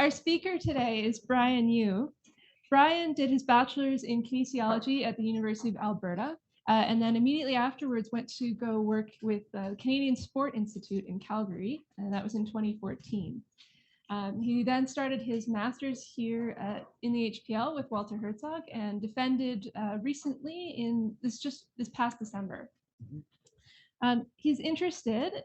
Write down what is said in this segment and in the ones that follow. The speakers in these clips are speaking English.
our speaker today is Brian Yu. Brian did his bachelor's in kinesiology at the University of Alberta, and then immediately afterwards went to go work with the Canadian Sport Institute in Calgary, and that was in 2014. He then started his master's here in the HPL with Walter Herzog and defended recently in this past December. He's interested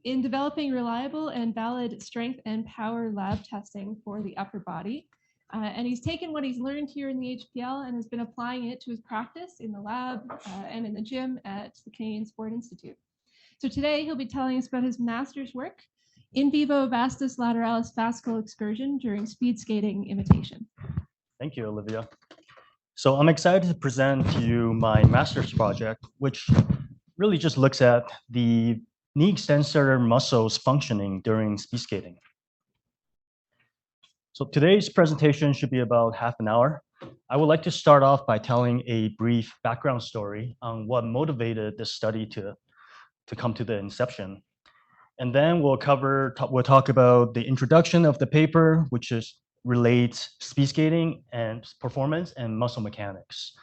in developing reliable and valid strength and power lab testing for the upper body. And he's taken what he's learned here in the HPL and has been applying it to his practice in the lab and in the gym at the Canadian Sport Institute. So today he'll be telling us about his master's work, in vivo vastus lateralis fascicle excursion during speed skating imitation. Thank you, Olivia. So I'm excited to present to you my master's project, which really just looks at the knee extensor muscles functioning during speed skating. So today's presentation should be about half an hour. I would like to start off by telling a brief background story on what motivated this study to come to the inception. And then we'll talk about the introduction of the paper, which relates speed skating and performance and muscle mechanics.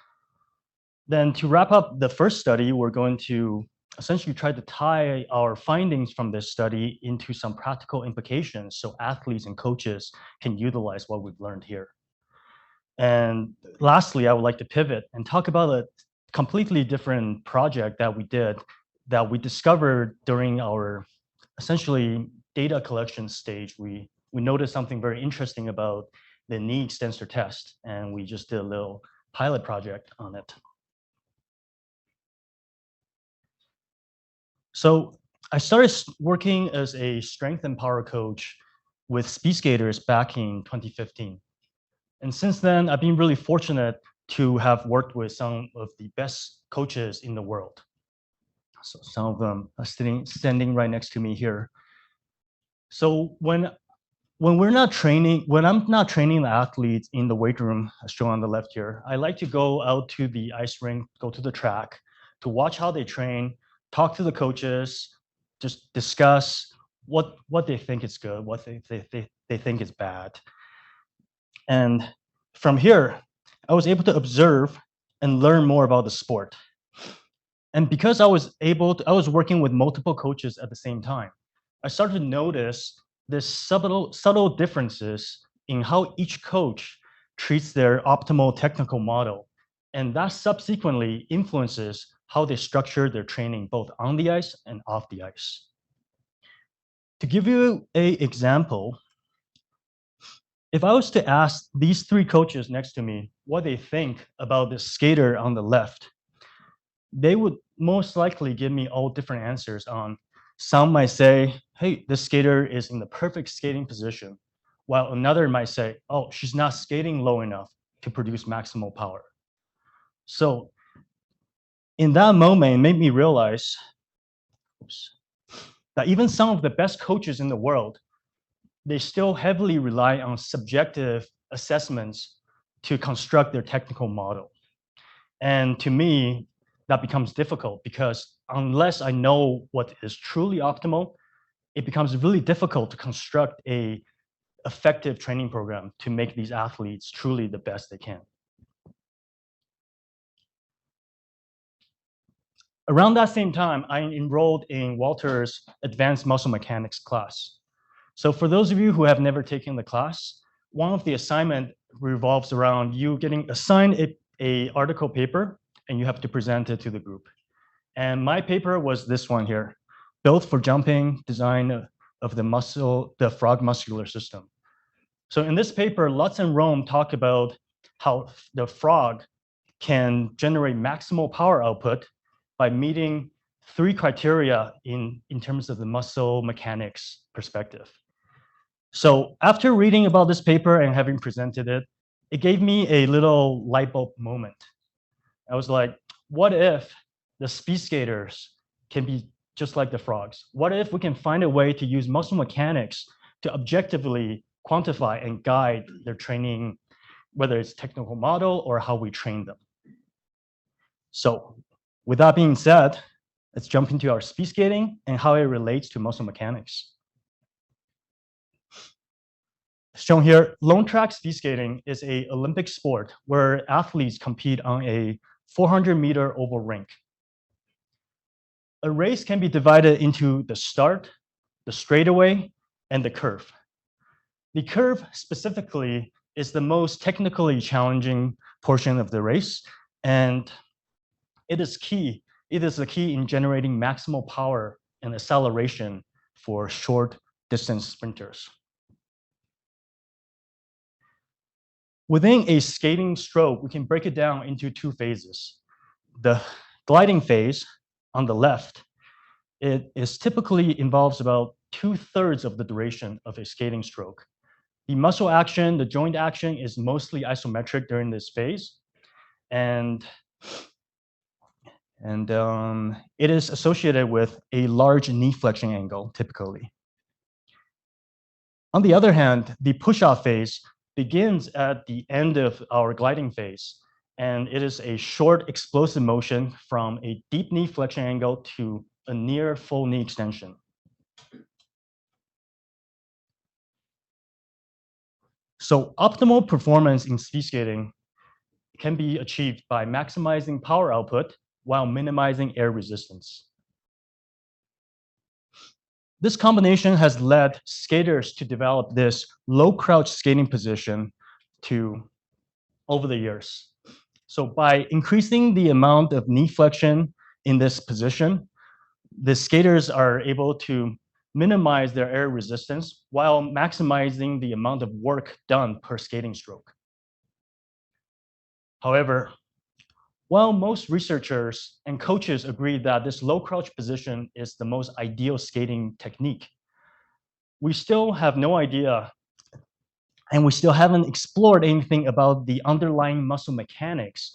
Then to wrap up the first study, we're going to essentially try to tie our findings from this study into some practical implications so athletes and coaches can utilize what we've learned here. And lastly, I would like to pivot and talk about a completely different project that we discovered during our essentially data collection stage. We noticed something very interesting about the knee extensor test, and we just did a little pilot project on it. So I started working as a strength and power coach with speed skaters back in 2015. And since then, I've been really fortunate to have worked with some of the best coaches in the world. So some of them are standing right next to me here. So when I'm not training the athletes in the weight room, as shown on the left here, I like to go out to the ice rink, go to the track to watch how they train, talk to the coaches, just discuss what they think is good, what they think is bad. And from here, I was able to observe and learn more about the sport. And because I was working with multiple coaches at the same time, I started to notice this subtle differences in how each coach treats their optimal technical model. And that subsequently influences how they structure their training both on the ice and off the ice. To give you an example, if I was to ask these three coaches next to me what they think about the skater on the left, they would most likely give me all different answers on. Some might say, hey, this skater is in the perfect skating position, while another might say, oh, she's not skating low enough to produce maximal power. So in that moment, it made me realize that even some of the best coaches in the world, they still heavily rely on subjective assessments to construct their technical model. And to me, that becomes difficult because unless I know what is truly optimal, it becomes really difficult to construct an effective training program to make these athletes truly the best they can. Around that same time, I enrolled in Walter's advanced muscle mechanics class. So for those of you who have never taken the class, one of the assignment revolves around you getting assigned a article paper, and you have to present it to the group. And my paper was this one here, built for jumping, design of the frog muscular system. So in this paper, Lutz and Rome talk about how the frog can generate maximal power output by meeting three criteria in terms of the muscle mechanics perspective. So after reading about this paper and having presented it, it gave me a little light bulb moment. I was like, what if the speed skaters can be just like the frogs? What if we can find a way to use muscle mechanics to objectively quantify and guide their training, whether it's technical model or how we train them? So with that being said, let's jump into our speed skating and how it relates to muscle mechanics. Shown here, lone track speed skating is an Olympic sport where athletes compete on a 400-meter oval rink. A race can be divided into the start, the straightaway, and the curve. The curve specifically is the most technically challenging portion of the race, and it is key. It is the key in generating maximal power and acceleration for short distance sprinters. Within a skating stroke, we can break it down into two phases. The gliding phase on the left, it is typically involves about 2/3 of the duration of a skating stroke. The muscle action, the joint action is mostly isometric during this phase, and it is associated with a large knee flexion angle typically. On the other hand, the push-off phase begins at the end of our gliding phase, and it is a short explosive motion from a deep knee flexion angle to a near full knee extension. So optimal performance in speed skating can be achieved by maximizing power output while minimizing air resistance. This combination has led skaters to develop this low crouch skating position over the years. So by increasing the amount of knee flexion in this position, the skaters are able to minimize their air resistance while maximizing the amount of work done per skating stroke. However, while most researchers and coaches agree that this low crouch position is the most ideal skating technique, we still have no idea, and we still haven't explored anything about the underlying muscle mechanics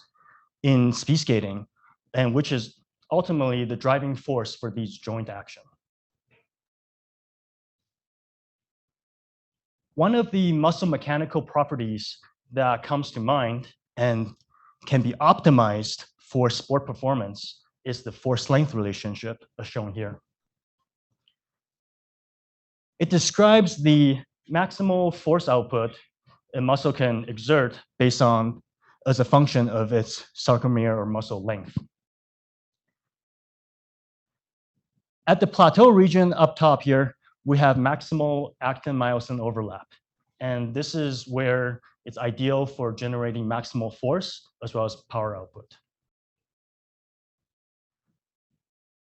in speed skating, and which is ultimately the driving force for these joint action. One of the muscle mechanical properties that comes to mind and can be optimized for sport performance is the force-length relationship, as shown here. It describes the maximal force output a muscle can exert based on as a function of its sarcomere or muscle length. At the plateau region up top here, we have maximal actin-myosin overlap. And this is where it's ideal for generating maximal force as well as power output.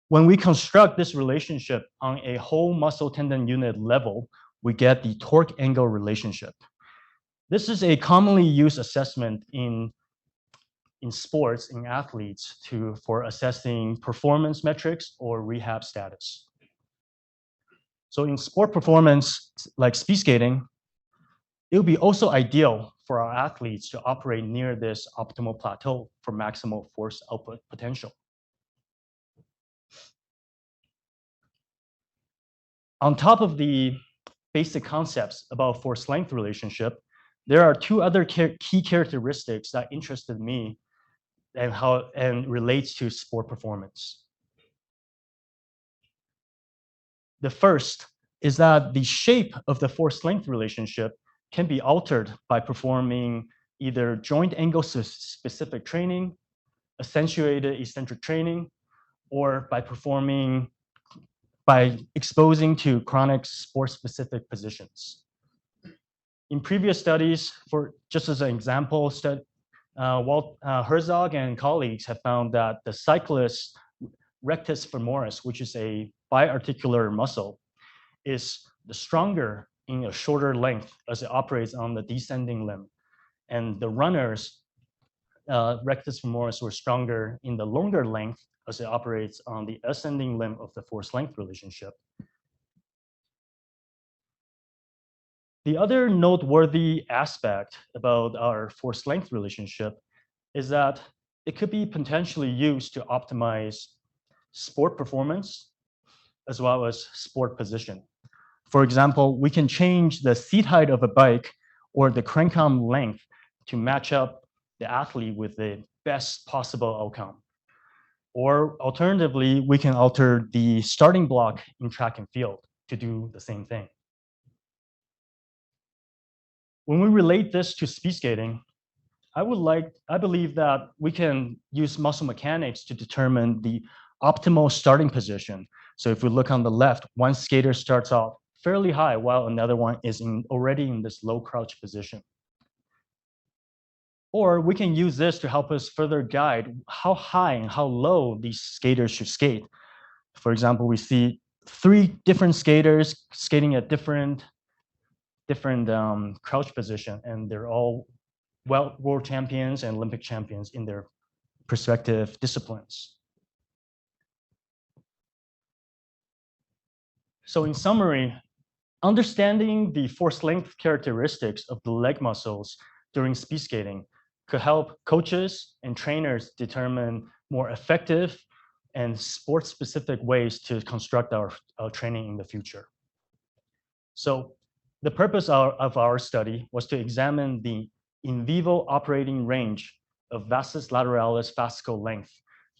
When we construct this relationship on a whole muscle tendon unit level, we get the torque angle relationship. This is a commonly used assessment in sports, in athletes, for assessing performance metrics or rehab status. So in sport performance, like speed skating, it would be also ideal for our athletes to operate near this optimal plateau for maximal force output potential. On top of the basic concepts about force-length relationship, there are two other key characteristics that interested me and relates to sport performance. The first is that the shape of the force-length relationship can be altered by performing either joint angle specific training, accentuated eccentric training, or by exposing to chronic sport-specific positions. In previous studies, just as an example, Herzog and colleagues have found that the cyclist rectus femoris, which is a biarticular muscle, is the stronger in a shorter length as it operates on the descending limb. And the runners, rectus femoris, were stronger in the longer length as it operates on the ascending limb of the force-length relationship. The other noteworthy aspect about our force-length relationship is that it could be potentially used to optimize sport performance as well as sport position. For example, we can change the seat height of a bike or the crank arm length to match up the athlete with the best possible outcome. Or alternatively, we can alter the starting block in track and field to do the same thing. When we relate this to speed skating, I believe that we can use muscle mechanics to determine the optimal starting position. So if we look on the left, one skater starts off fairly high while another one is already in this low crouch position. Or we can use this to help us further guide how high and how low these skaters should skate. For example, we see 3 different skaters skating at different crouch position, and they're all world champions and Olympic champions in their respective disciplines. So in summary, understanding the force length characteristics of the leg muscles during speed skating could help coaches and trainers determine more effective and sport-specific ways to construct our training in the future. So the purpose of our study was to examine the in vivo operating range of vastus lateralis fascicle length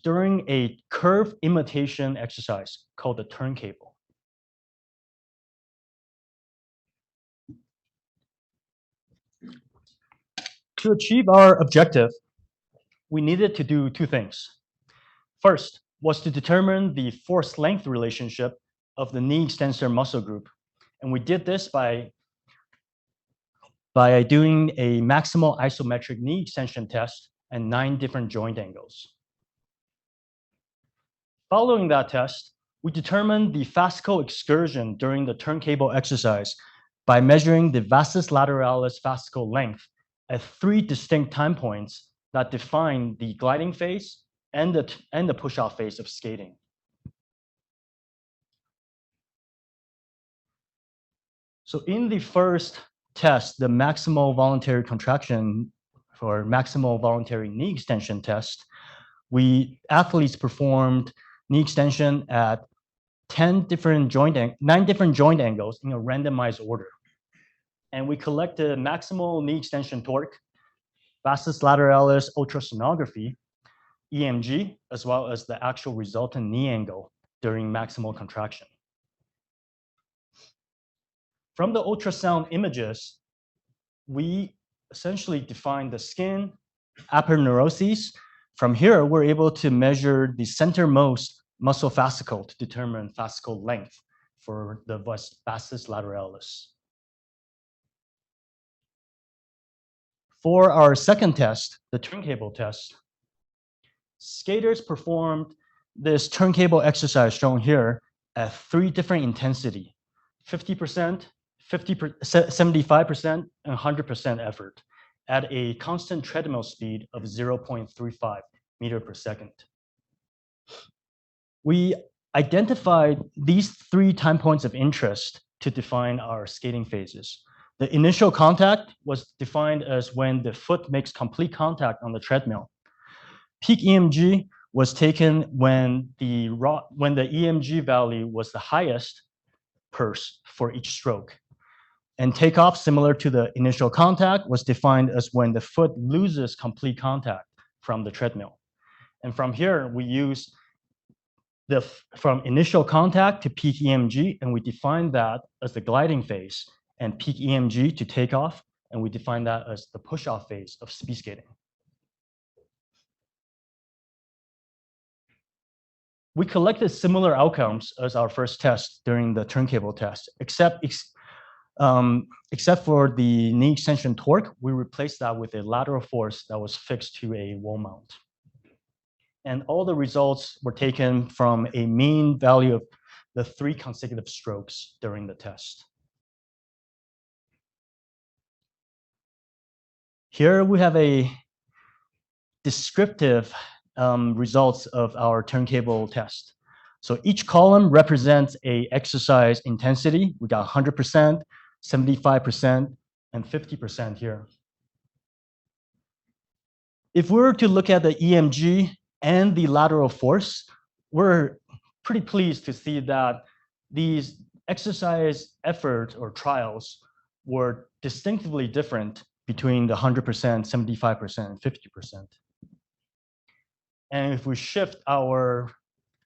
during a curve imitation exercise called the turntable. To achieve our objective, we needed to do 2 things. First was to determine the force length relationship of the knee extensor muscle group. And we did this by doing a maximal isometric knee extension test and 9 different joint angles. Following that test, we determined the fascicle excursion during the turntable exercise by measuring the vastus lateralis fascicle length at 3 distinct time points that define the gliding phase and the push-off phase of skating. So in the first test, the maximal voluntary contraction or maximal voluntary knee extension test, athletes performed knee extension at 9 different joint angles in a randomized order. And we collected maximal knee extension torque, vastus lateralis ultrasonography, EMG, as well as the actual resultant knee angle during maximal contraction. From the ultrasound images, we essentially defined the skin aponeuroses. From here, we're able to measure the centermost muscle fascicle to determine fascicle length for the vastus lateralis. For our second test, the turntable test, skaters performed this turntable exercise shown here at 3 different intensity, 50%, 75%, and 100% effort at a constant treadmill speed of 0.35 meter per second. We identified these 3 time points of interest to define our skating phases. The initial contact was defined as when the foot makes complete contact on the treadmill. Peak EMG was taken when the EMG value was the highest pulse for each stroke. And takeoff, similar to the initial contact, was defined as when the foot loses complete contact from the treadmill. And from here, we use from initial contact to peak EMG, and we define that as the gliding phase, and peak EMG to takeoff, and we define that as the push-off phase of speed skating. We collected similar outcomes as our first test during the turntable test, except for the knee extension torque. We replaced that with a lateral force that was fixed to a wall mount. And all the results were taken from a mean value of the 3 consecutive strokes during the test. Here we have a descriptive results of our turntable test. So each column represents a exercise intensity. We got 100%, 75%, and 50% here. If we were to look at the EMG and the lateral force, we're pretty pleased to see that these exercise efforts or trials were distinctively different between the 100%, 75%, and 50%. And if we shift our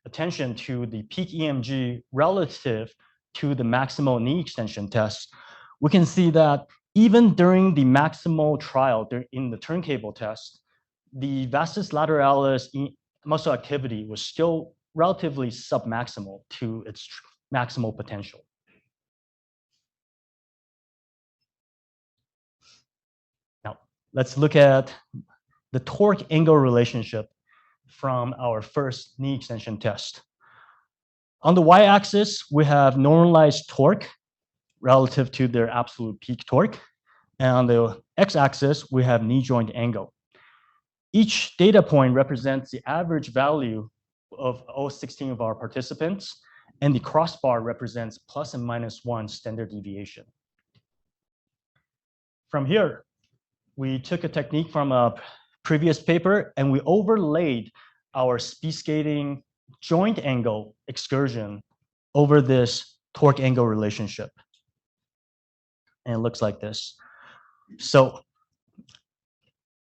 attention to the peak EMG relative to the maximal knee extension test, we can see that even during the maximal trial in the turntable test, the vastus lateralis muscle activity was still relatively submaximal to its maximal potential. Now, let's look at the torque angle relationship from our first knee extension test. On the y-axis, we have normalized torque relative to their absolute peak torque. And on the x-axis, we have knee joint angle. Each data point represents the average value of all 16 of our participants, and the crossbar represents plus and minus 1 standard deviation. From here, we took a technique from a previous paper and we overlaid our speed skating joint angle excursion over this torque angle relationship. And it looks like this. So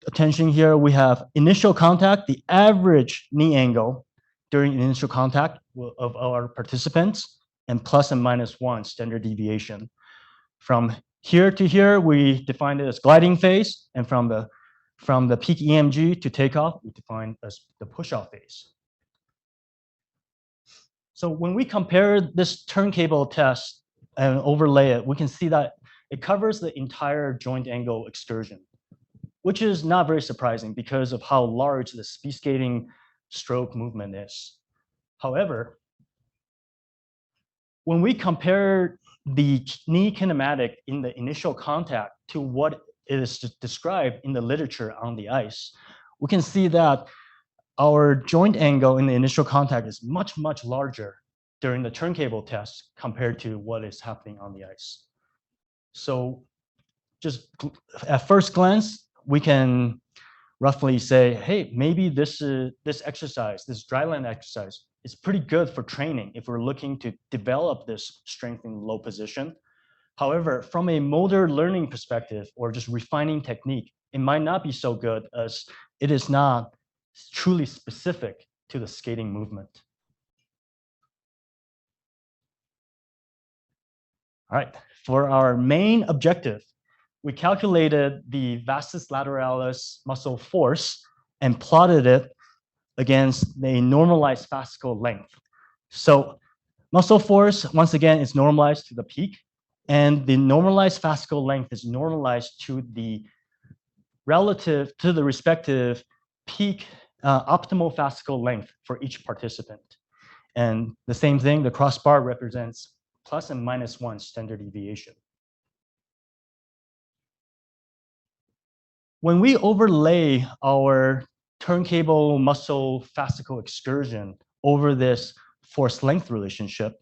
attention here, we have initial contact, the average knee angle during initial contact of our participants, and plus and minus 1 standard deviation. From here to here, we defined it as gliding phase, and from the peak EMG to takeoff, we defined as the push-off phase. So when we compare this turntable test and overlay it, we can see that it covers the entire joint angle excursion, which is not very surprising because of how large the speed skating stroke movement is. However, when we compare the knee kinematic in the initial contact to what is described in the literature on the ice, we can see that our joint angle in the initial contact is much, much larger during the turntable test compared to what is happening on the ice. So just at first glance, we can roughly say, hey, maybe this exercise, this dryland exercise, is pretty good for training if we're looking to develop this strength in low position. However, from a motor learning perspective or just refining technique, it might not be so good as it is not truly specific to the skating movement. All right, for our main objective, we calculated the vastus lateralis muscle force and plotted it against the normalized fascicle length. So muscle force, once again, is normalized to the peak, and the normalized fascicle length is normalized to the respective peak optimal fascicle length for each participant. And the same thing, the crossbar represents plus and minus 1 standard deviation. When we overlay our turntable muscle fascicle excursion over this force length relationship,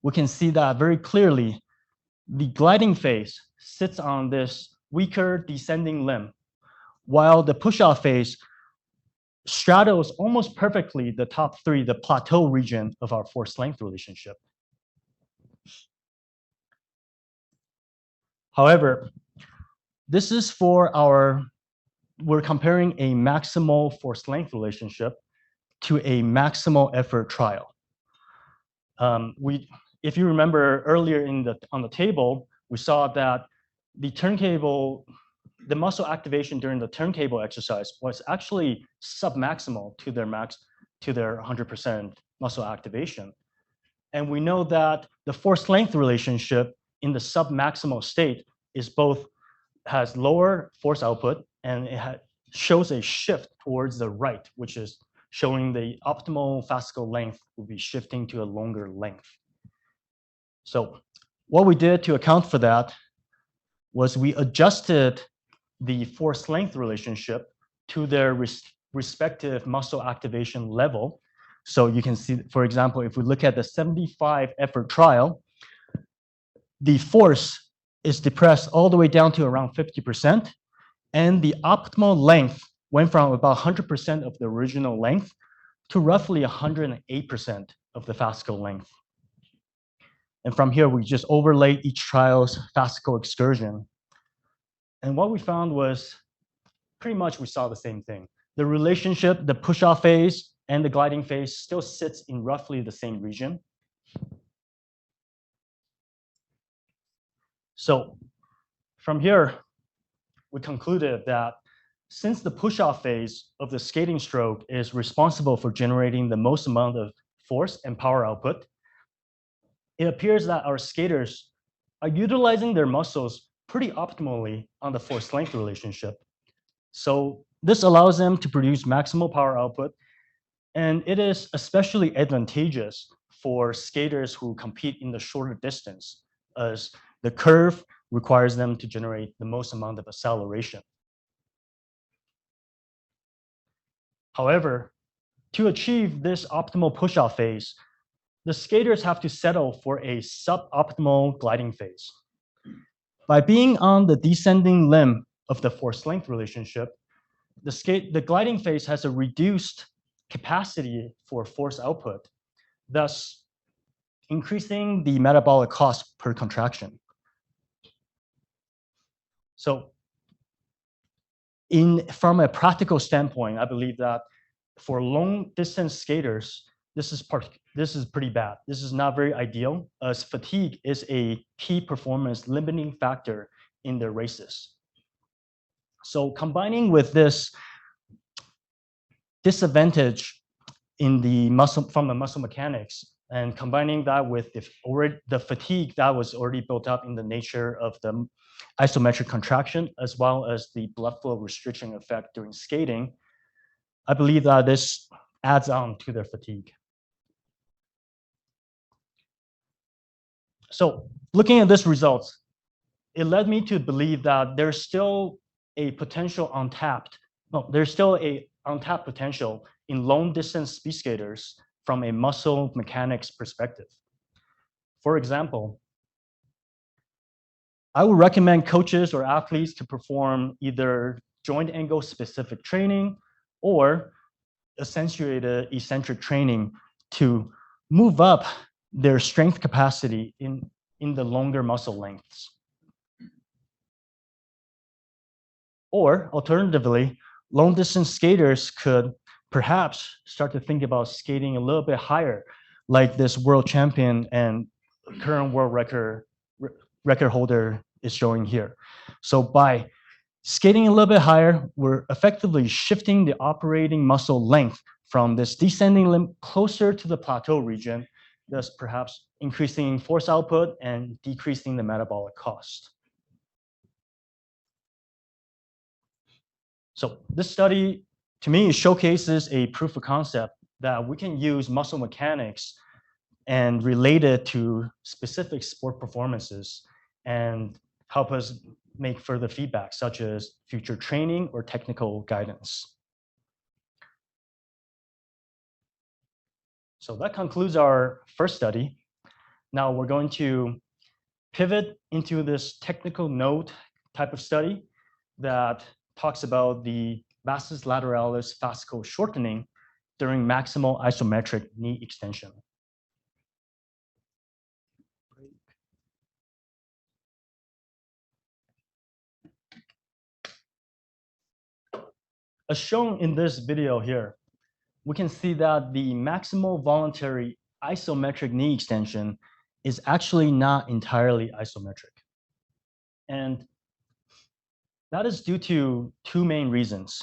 we can see that very clearly the gliding phase sits on this weaker descending limb, while the push-off phase straddles almost perfectly the top 3, the plateau region of our force length relationship. However, this is for we're comparing a maximal force length relationship to a maximal effort trial. If you remember earlier on the table, we saw that the muscle activation during the turntable exercise was actually submaximal to their 100% muscle activation. And we know that the force length relationship in the submaximal state has lower force output, and it shows a shift towards the right, which is showing the optimal fascicle length will be shifting to a longer length. So what we did to account for that was we adjusted the force length relationship to their respective muscle activation level. So you can see, for example, if we look at the 75 effort trial, the force is depressed all the way down to around 50%, and the optimal length went from about 100% of the original length to roughly 108% of the fascicle length. And from here, we just overlay each trial's fascicle excursion. And what we found was pretty much we saw the same thing. The relationship, the push-off phase and the gliding phase still sits in roughly the same region. So from here, we concluded that since the push-off phase of the skating stroke is responsible for generating the most amount of force and power output, it appears that our skaters are utilizing their muscles pretty optimally on the force-length relationship. So this allows them to produce maximal power output, and it is especially advantageous for skaters who compete in the shorter distance, as the curve requires them to generate the most amount of acceleration. However, to achieve this optimal push-off phase, the skaters have to settle for a suboptimal gliding phase. By being on the descending limb of the force-length relationship, the gliding phase has a reduced capacity for force output, thus increasing the metabolic cost per contraction. So from a practical standpoint, I believe that for long distance skaters, this is pretty bad. This is not very ideal, as fatigue is a key performance limiting factor in their races. So combining with this disadvantage in the muscle from the muscle mechanics, and combining that with the fatigue that was already built up in the nature of the isometric contraction, as well as the blood flow restriction effect during skating, I believe that this adds on to their fatigue. So looking at these results, it led me to believe that there's still a potential untapped potential in long distance speed skaters from a muscle mechanics perspective. For example, I would recommend coaches or athletes to perform either joint angle specific training or accentuated eccentric training to move up their strength capacity in the longer muscle lengths. Or alternatively, long distance skaters could perhaps start to think about skating a little bit higher, like this world champion and current world record holder is showing here. So by skating a little bit higher, we're effectively shifting the operating muscle length from this descending limb closer to the plateau region, thus perhaps increasing force output and decreasing the metabolic cost. So this study, to me, showcases a proof of concept that we can use muscle mechanics and relate it to specific sport performances and help us make further feedback, such as future training or technical guidance. So that concludes our first study. Now we're going to pivot into this technical note type of study that talks about the vastus lateralis fascicle shortening during maximal isometric knee extension. As shown in this video here, we can see that the maximal voluntary isometric knee extension is actually not entirely isometric. And that is due to two main reasons.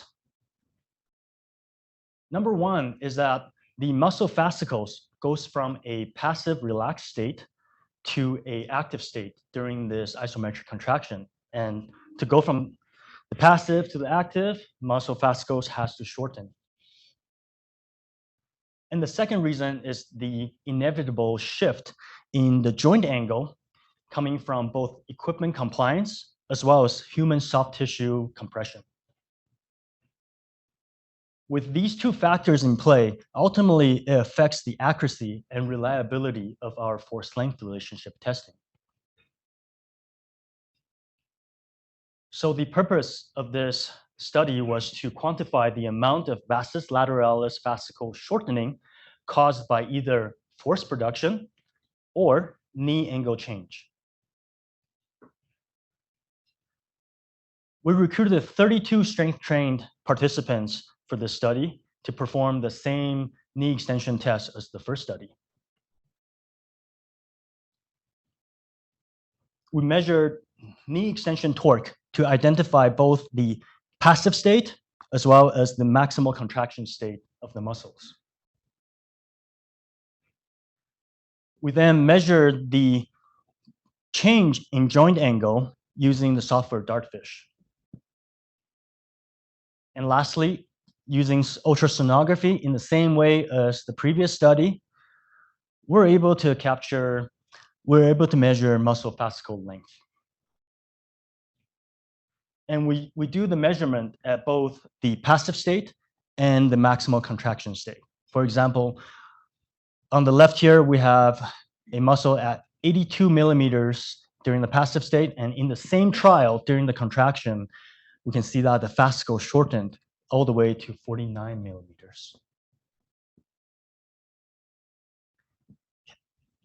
Number one is that the muscle fascicles goes from a passive relaxed state to an active state during this isometric contraction. And to go from the passive to the active, muscle fascicles has to shorten. And the second reason is the inevitable shift in the joint angle coming from both equipment compliance as well as human soft tissue compression. With these two factors in play, ultimately it affects the accuracy and reliability of our force-length relationship testing. So the purpose of this study was to quantify the amount of vastus lateralis fascicle shortening caused by either force production or knee angle change. We recruited 32 strength-trained participants for this study to perform the same knee extension test as the first study. We measured knee extension torque to identify both the passive state as well as the maximal contraction state of the muscles. We then measured the change in joint angle using the software Dartfish. And lastly, using ultrasonography in the same way as the previous study, we're able to measure muscle fascicle length. And we do the measurement at both the passive state and the maximal contraction state. For example, on the left here, we have a muscle at 82 millimeters during the passive state, and in the same trial during the contraction, we can see that the fascicle shortened all the way to 49 millimeters.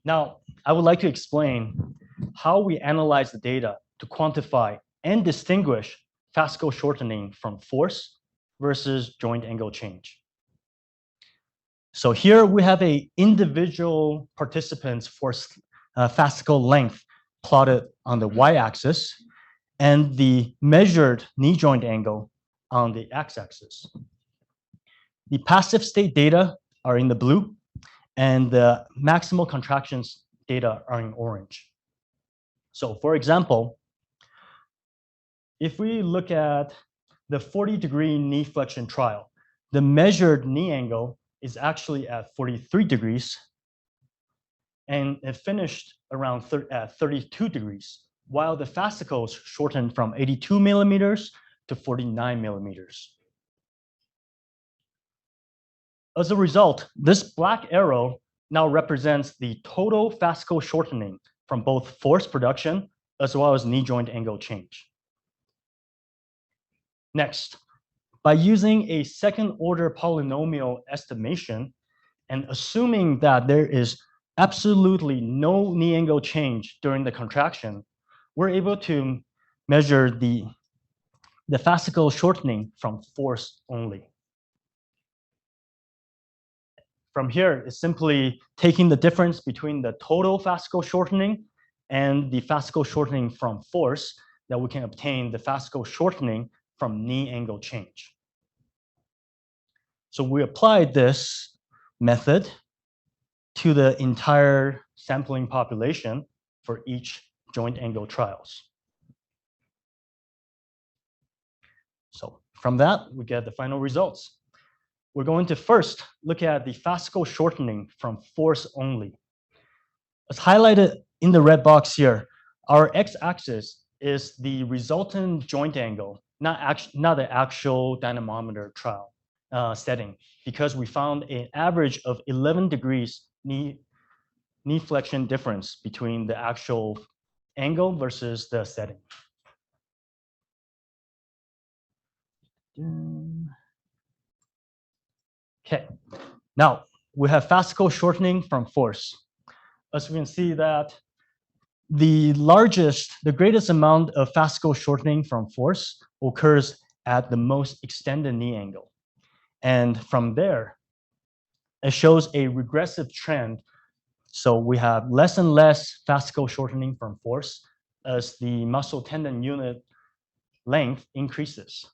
Now, I would like to explain how we analyze the data to quantify and distinguish fascicle shortening from force versus joint angle change. So here we have a individual participant's force fascicle length plotted on the y-axis and the measured knee joint angle on the x-axis. The passive state data are in the blue and the maximal contractions data are in orange. So for example, if we look at the 40-degree knee flexion trial, the measured knee angle is actually at 43 degrees, and it finished around at 32 degrees, while the fascicles shortened from 82 millimeters to 49 millimeters. As a result, this black arrow now represents the total fascicle shortening from both force production as well as knee joint angle change. Next, by using a second-order polynomial estimation and assuming that there is absolutely no knee angle change during the contraction, we're able to measure the fascicle shortening from force only. From here, it's simply taking the difference between the total fascicle shortening and the fascicle shortening from force that we can obtain the fascicle shortening from knee angle change. So we applied this method to the entire sampling population for each joint angle trials. So from that, we get the final results. We're going to first look at the fascicle shortening from force only. As highlighted in the red box here, our x-axis is the resultant joint angle, not the actual dynamometer trial setting, because we found an average of 11 degrees knee flexion difference between the actual angle versus the setting. Okay, now we have fascicle shortening from force. As we can see that the greatest amount of fascicle shortening from force occurs at the most extended knee angle. And from there, it shows a regressive trend. So we have less and less fascicle shortening from force as the muscle tendon unit length increases.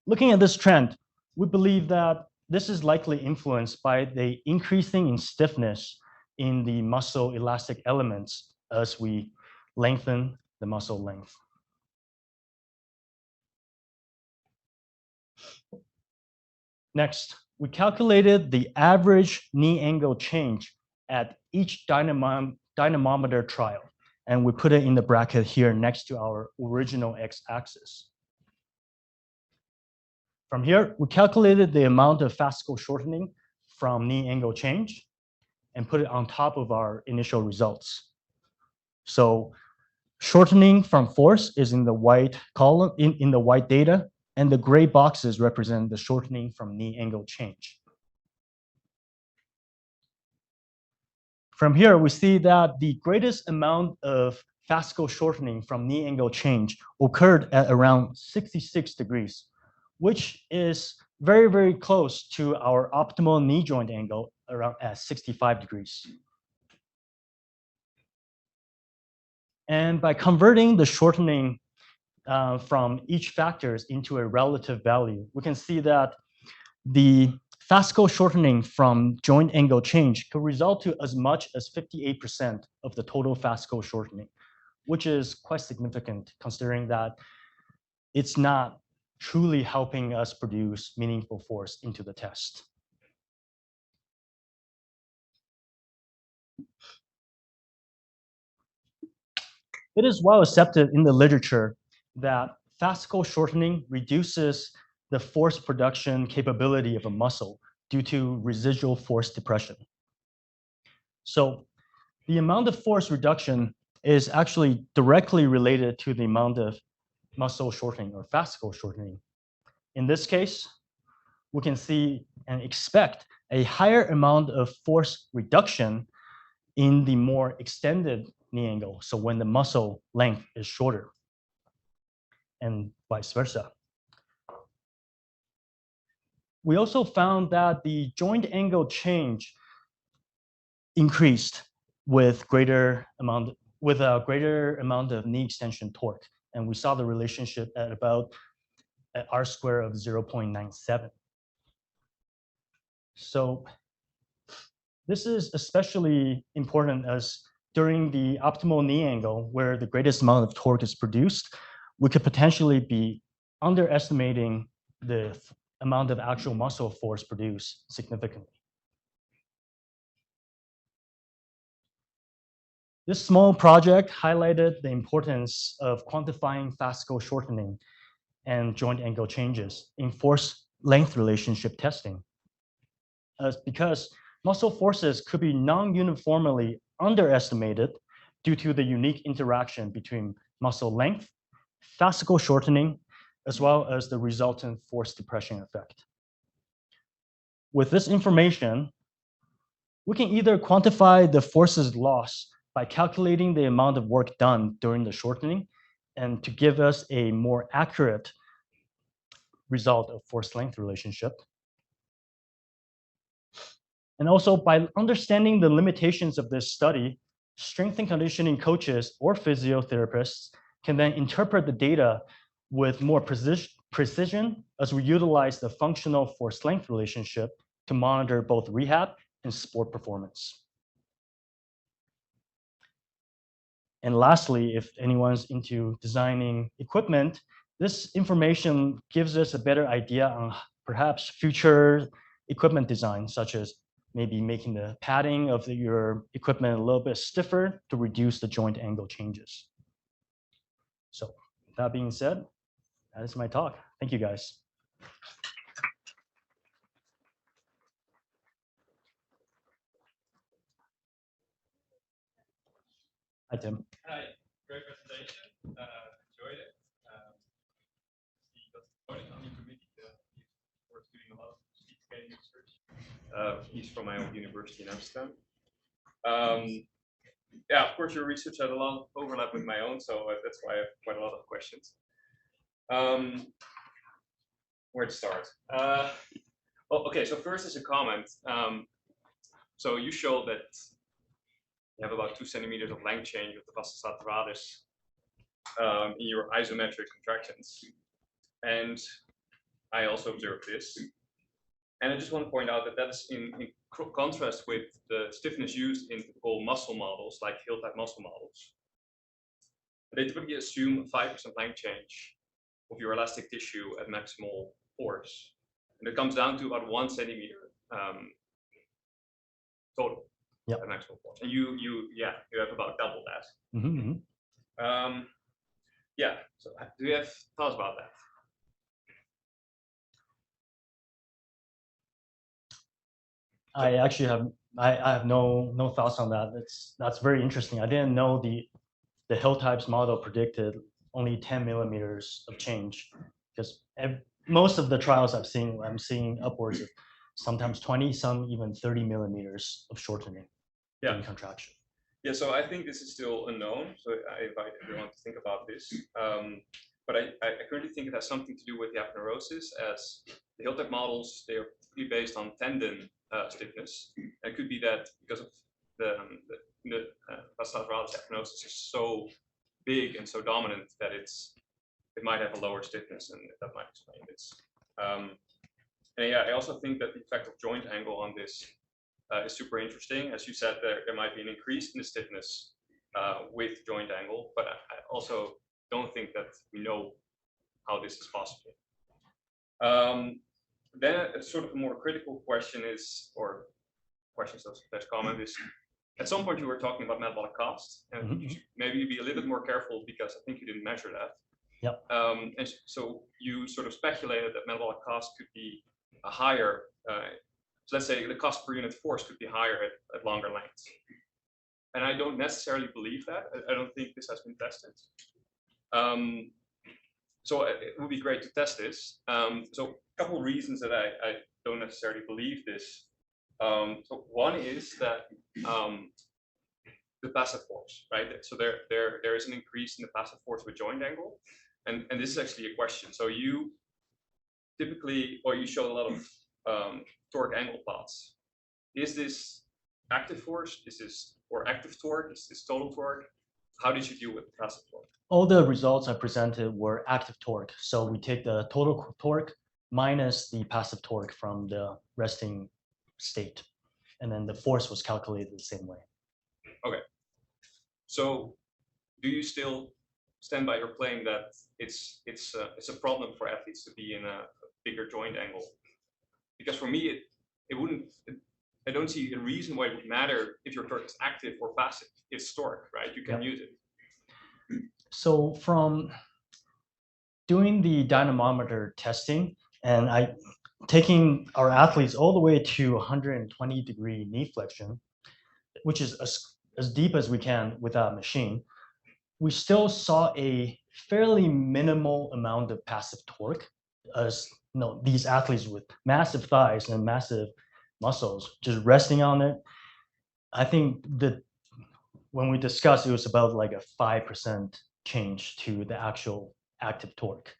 Looking at this trend, we believe that this is likely influenced by the increasing in stiffness in the muscle elastic elements as we lengthen the muscle length. Next, we calculated the average knee angle change at each dynamometer trial, and we put it in the bracket here next to our original x-axis. From here, we calculated the amount of fascicle shortening from knee angle change and put it on top of our initial results. So shortening from force is in the white column, in the white data, and the gray boxes represent the shortening from knee angle change. From here, we see that the greatest amount of fascicle shortening from knee angle change occurred at around 66 degrees, which is very, very close to our optimal knee joint angle around at 65 degrees. And by converting the shortening from each factors into a relative value, we can see that the fascicle shortening from joint angle change could result to as much as 58% of the total fascicle shortening, which is quite significant considering that it's not truly helping us produce meaningful force into the test. It is well accepted in the literature that fascicle shortening reduces the force production capability of a muscle due to residual force depression. So the amount of force reduction is actually directly related to the amount of muscle shortening or fascicle shortening. In this case, we can see and expect a higher amount of force reduction in the more extended knee angle, so when the muscle length is shorter, and vice versa. We also found that the joint angle change increased with a greater amount of knee extension torque, and we saw the relationship at about R square of 0.97. So this is especially important as during the optimal knee angle, where the greatest amount of torque is produced, we could potentially be underestimating the amount of actual muscle force produced significantly. This small project highlighted the importance of quantifying fascicle shortening and joint angle changes in force length relationship testing. Because muscle forces could be non-uniformly underestimated due to the unique interaction between muscle length, fascicle shortening, as well as the resultant force depression effect. With this information, we can either quantify the forces lost by calculating the amount of work done during the shortening and to give us a more accurate result of force length relationship. And also by understanding the limitations of this study, strength and conditioning coaches or physiotherapists can then interpret the data with more precision as we utilize the functional force length relationship to monitor both rehab and sport performance. And lastly, if anyone's into designing equipment, this information gives us a better idea on perhaps future equipment design, such as maybe making the padding of your equipment a little bit stiffer to reduce the joint angle changes. So that being said, that is my talk. Thank you, guys. Hi, Tim. Hi, great presentation. Enjoyed it. On the committee, we're doing a lot of speed skating research. He's from my own university in Amsterdam. Yeah, of course, your research had a lot of overlap with my own, so that's why I have quite a lot of questions. Where to start? Okay, so first is a comment. So you showed that you have about 2 centimeters of length change with the vastus lateralis in your isometric contractions. And I also observed this. And I just want to point out that that is in contrast with the stiffness used in typical muscle models, like hill-type muscle models. They typically assume a 5% length change of your elastic tissue at maximal force. And it comes down to about 1 centimeter total. Yep. At maximal force. And you have about double that. Mm-hmm. Yeah, so do you have thoughts about that? I actually have no thoughts on that. That's very interesting. I didn't know the hill types model predicted only 10 millimeters of change, because most of the trials I'm seeing upwards of sometimes 20, some even 30 millimeters of shortening in contraction. Yeah, so I think this is still unknown. So I invite everyone to think about this. But I currently think it has something to do with the aponeurosis, as the hill type models, they are based on tendon stiffness. And it could be that because of the vastus lateralis aponeurosis is so big and so dominant that it might have a lower stiffness, and that might explain this. And yeah, I also think that the effect of joint angle on this is super interesting. As you said, there might be an increase in the stiffness with joint angle, but I also don't think that we know how this is possible. Then a sort of a more critical question is, or questions that's common is, at some point you were talking about metabolic cost, and Mm-hmm. you should maybe be a little bit more careful because I think you didn't measure that. Yep. And so you sort of speculated that metabolic cost could be a higher, so let's say the cost per unit force could be higher at longer lengths. And I don't necessarily believe that. I don't think this has been tested. So it would be great to test this. So a couple of reasons that I don't necessarily believe this. So one is that the passive force, right? So there is an increase in the passive force with joint angle. And this is actually a question. So you typically, or you show a lot of torque angle plots. Is this active force? Is this or active torque? Is this total torque? How did you deal with the passive torque? All the results I presented were active torque. So we take the total torque minus the passive torque from the resting state. And then the force was calculated the same way. Okay. So do you still stand by your claim that it's a problem for athletes to be in a bigger joint angle? Because for me, it wouldn't, I don't see a reason why it would matter if your torque is active or passive. It's torque, right? You can use it. So from doing the dynamometer testing, and taking our athletes all the way to 120-degree knee flexion, which is as deep as we can with that machine, we still saw a fairly minimal amount of passive torque, as these athletes with massive thighs and massive muscles just resting on it. I think that when we discussed, it was about like a 5% change to the actual active torque.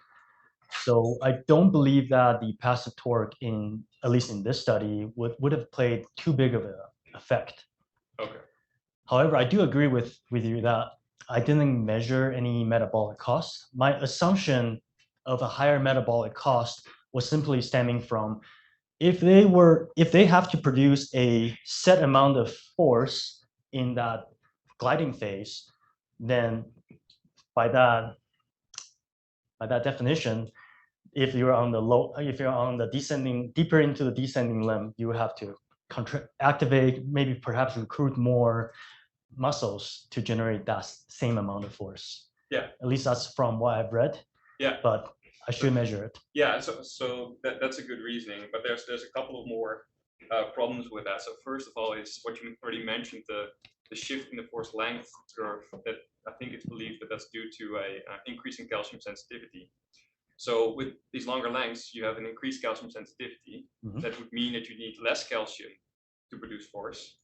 So I don't believe that the passive torque, at least in this study, would have played too big of an effect. Okay. However, I do agree with you that I didn't measure any metabolic costs. My assumption of a higher metabolic cost was simply stemming from if they have to produce a set amount of force in that gliding phase, then by that definition, if you're on the descending, deeper into the descending limb, you have to activate, maybe perhaps recruit more muscles to generate that same amount of force. Yeah. At least that's from what I've read. Yeah. But I should measure it. Yeah. So that's a good reasoning, but there's a couple of more problems with that. So first of all, is what you already mentioned, the shift in the force length curve. That I think it's believed that that's due to a increase in calcium sensitivity. So with these longer lengths, you have an increased calcium sensitivity. Mm-hmm. That would mean that you need less calcium to produce force,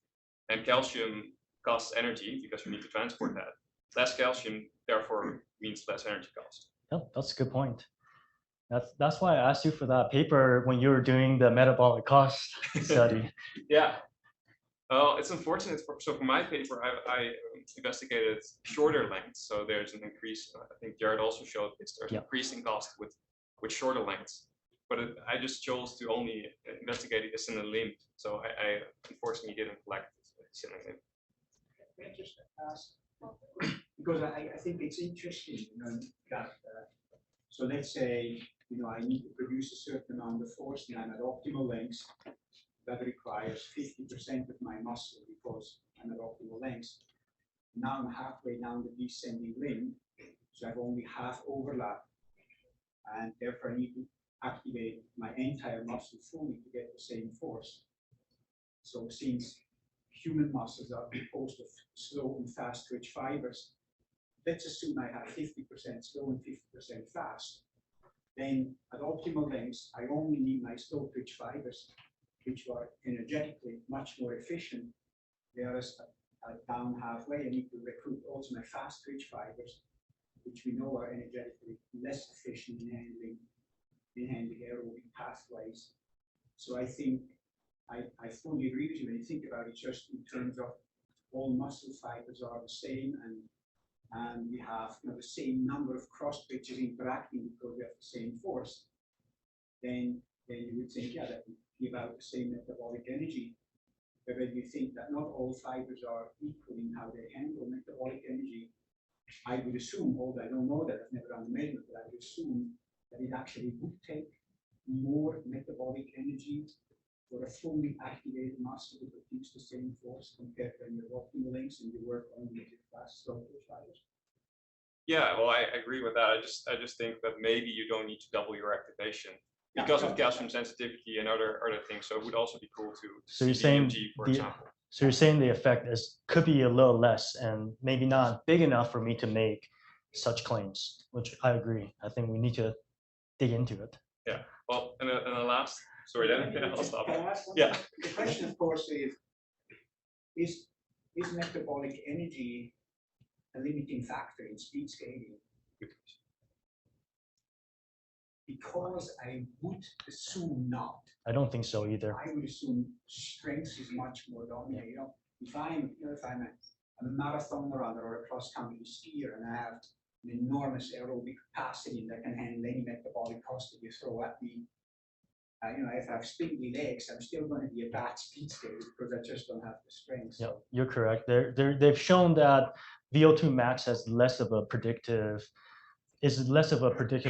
and calcium costs energy because you need to transport that. Less calcium, therefore, means less energy cost. Yep, that's a good point. That's why I asked you for that paper when you were doing the metabolic cost study. Yeah. It's unfortunate. So for my paper, I investigated shorter lengths. So there's an increase. I think Jared also showed this. There's an increase in cost with shorter lengths. But I just chose to only investigate the ascending limb. So I unfortunately didn't collect the ascending limb. Can I just ask? Because I think it's interesting, that so let's say I need to produce a certain amount of force, and I'm at optimal length. That requires 50% of my muscle because I'm at optimal length. Now I'm halfway down the descending limb, so I've only half overlap, and therefore I need to activate my entire muscle fully to get the same force. So since human muscles are composed of slow and fast twitch fibers, let's assume I have 50% slow and 50% fast. Then at optimal lengths, I only need my slow twitch fibers, which are energetically much more efficient, whereas down halfway, I need to recruit also my fast twitch fibers, which we know are energetically less efficient in handling aerobic pathways. So I think I fully agree with you when you think about it just in terms of all muscle fibers are the same, and and we have the same number of cross bridges interacting because we have the same force, then you would think, yeah, that would give out the same metabolic energy. But when you think that not all fibers are equal in how they handle metabolic energy, I would assume, although I don't know that, I've never done the measurement, but I would assume that it actually would take more metabolic energy for a fully activated muscle to produce the same force compared to when you're optimal lengths and you work only with fast structural fibers. Yeah, well, I agree with that. I just think that maybe you don't need to double your activation because of calcium sensitivity and other things. So it would also be cool to So see you're saying DMG, for example. So you're saying the effect could be a little less and maybe not big enough for me to make such claims, which I agree. I think we need to dig into it. Yeah. Well, and the last, sorry, then I'll stop. Can I ask something? Yeah. The question, of course, is metabolic energy a limiting factor in speed skating? Because I would assume not. I don't think so either. I would assume strength is much more dominant. If I'm a marathon runner or a cross-country skier and I have an enormous aerobic capacity that can handle any metabolic cost that you throw at me, if I have spindly legs, I'm still going to be a bad speed skater because I just don't have the strength. Yeah, you're correct. They've shown that VO2 max is less of a predictive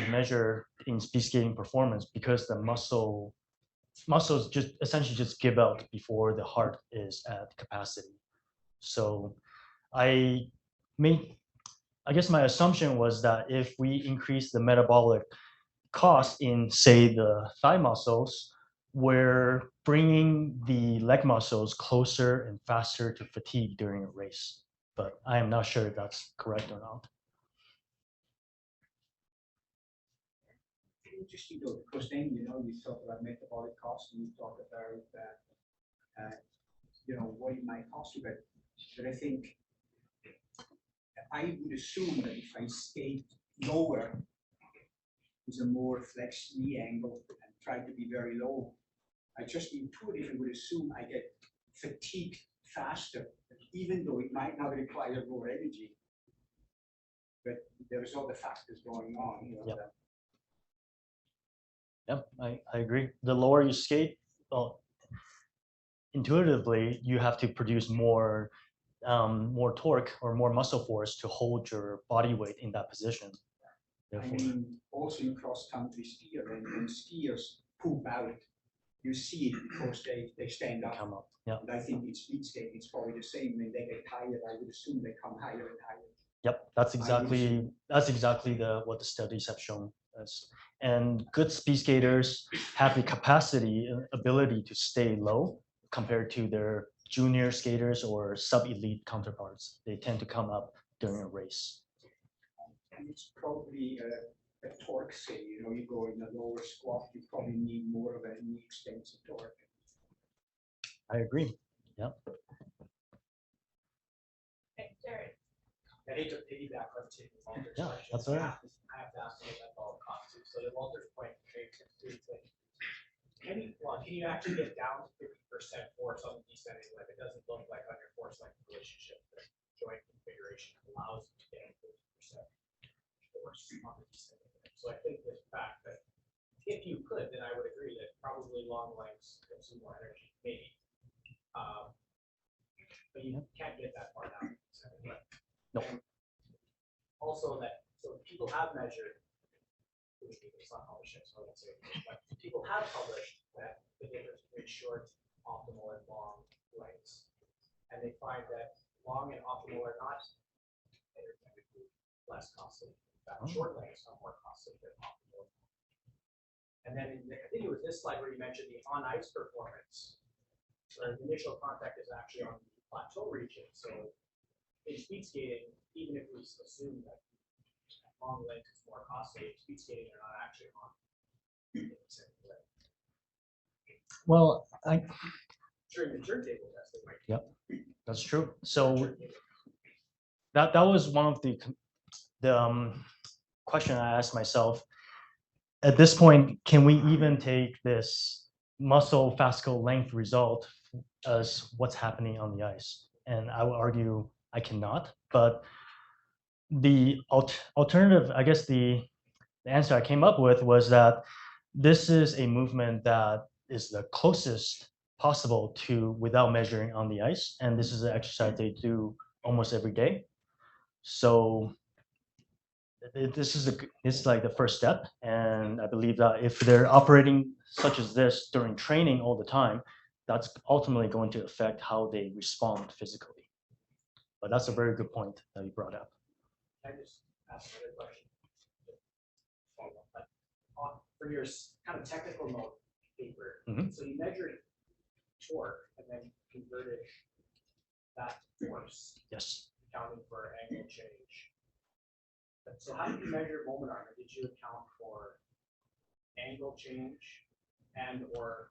measure in speed skating performance because the muscles just essentially just give out before the heart is at capacity. So I guess my assumption was that if we increase the metabolic cost in, say, the thigh muscles, we're bringing the leg muscles closer and faster to fatigue during a race. But I am not sure if that's correct or not. Interesting though, because then you talk about metabolic cost and you talk about what it might cost you, but I think I would assume that if I skate lower with a more flexed knee angle and try to be very low, I just intuitively would assume I get fatigued faster, even though it might not require more energy. But there's other factors going on. Yep. Yep, I agree. The lower you skate, intuitively, you have to produce more torque or more muscle force to hold your body weight in that position. Therefore, I mean, also in cross-country skier, when skiers poop out, you see it because they stand up. Come up. Yeah. And I think in speed skating, it's probably the same. When they get tired, I would assume they come higher and higher. Yep, that's exactly what the studies have shown us. And good speed skaters have the capacity and ability to stay low compared to their junior skaters or sub-elite counterparts. They tend to come up during a race. And it's probably a torque thing. You go in a lower squat, you probably need more of a knee extensive torque. I agree. Yeah. Okay, Jared. I hate to piggyback on Walter's Yeah, question. that's all right. I have to ask you about all the costs too. So to Walter's point, can you actually get down to 50% force on the descending leg? It doesn't look like on your force length relationship, the joint configuration allows you to get 50% force on the descending leg. So I think the fact that if you could, then I would agree that probably long legs consume more energy, maybe. But you can't get that far down. No. Also, so people have measured. It's not published, so I won't say it, but people have published that the difference between short, optimal, and long lengths, and they find that long and optimal are not interconnected, less costly. In fact, short lengths are more costly than optimal. And then I think it was this slide where you mentioned the on-ice performance, where the initial contact is actually on the plateau region. So in speed skating, even if we assume that long length is more costly, speed skating are not actually on the same way. Well, During the turntable test, they might. Yep, that's true. So that was one of the question I asked myself. At this point, can we even take this muscle fascicle length result as what's happening on the ice? And I would argue I cannot, but the alternative, I guess the answer I came up with was that this is a movement that is the closest possible to without measuring on the ice. And this is an exercise they do almost every day. So this is like the first step. And I believe that if they're operating such as this during training all the time, that's ultimately going to affect how they respond physically. But that's a very good point that you brought up. I just ask another question. Follow up. For your kind of technical note paper, so you measured torque and then converted that to force, Yes. accounting for angle change. So how did you measure moment arm? Did you account for angle change and or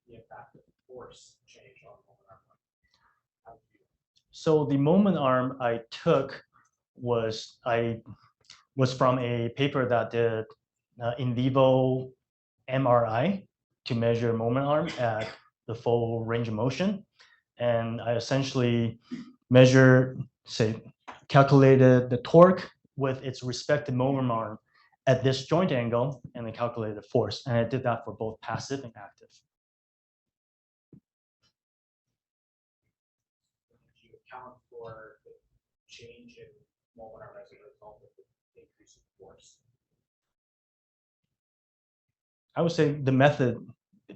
the impact of force change on moment arm? How did you do that? So the moment arm I took was from a paper that did in vivo MRI to measure moment arm at the full range of motion. And I essentially calculated the torque with its respective moment arm at this joint angle, and then calculated the force. And I did that for both passive and active. Did you account for the change in moment arm as a result of the increase in force? I would say the method,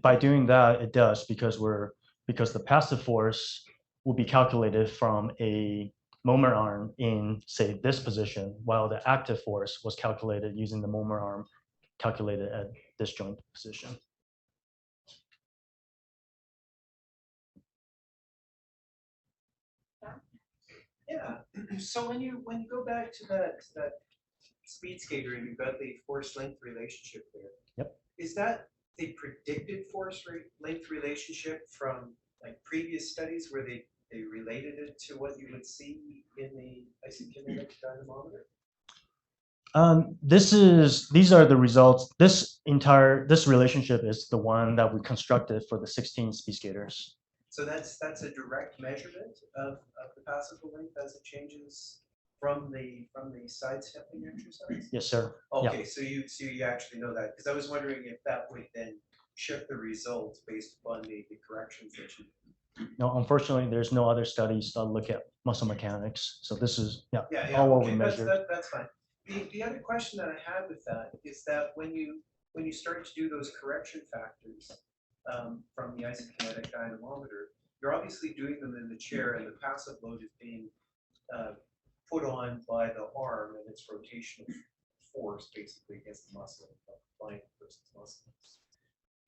by doing that, it does, because the passive force will be calculated from a moment arm in, say, this position, while the active force was calculated using the moment arm calculated at this joint position. Yeah. So when you go back to that speed skater and you've got the force length relationship there. Yep. Is that a predicted force length relationship from like previous studies where they related it to what you would see in the isokinetic dynamometer? These are the results. This relationship is the one that we constructed for the 16 speed skaters. So that's a direct measurement of the fascicle length as it changes from the side stepping exercise? Yes, sir. Okay, Yeah. so you actually know that, because I was wondering if that would then shift the results based upon the corrections that you. No, unfortunately, there's no other studies that look at muscle mechanics. So this is All what we okay, measured. that's fine. The other question that I had with that is that when you start to do those correction factors from the isokinetic dynamometer, you're obviously doing them in the chair, and the passive load is being put on by the arm and its rotational force basically against the muscle, applying the person's muscle.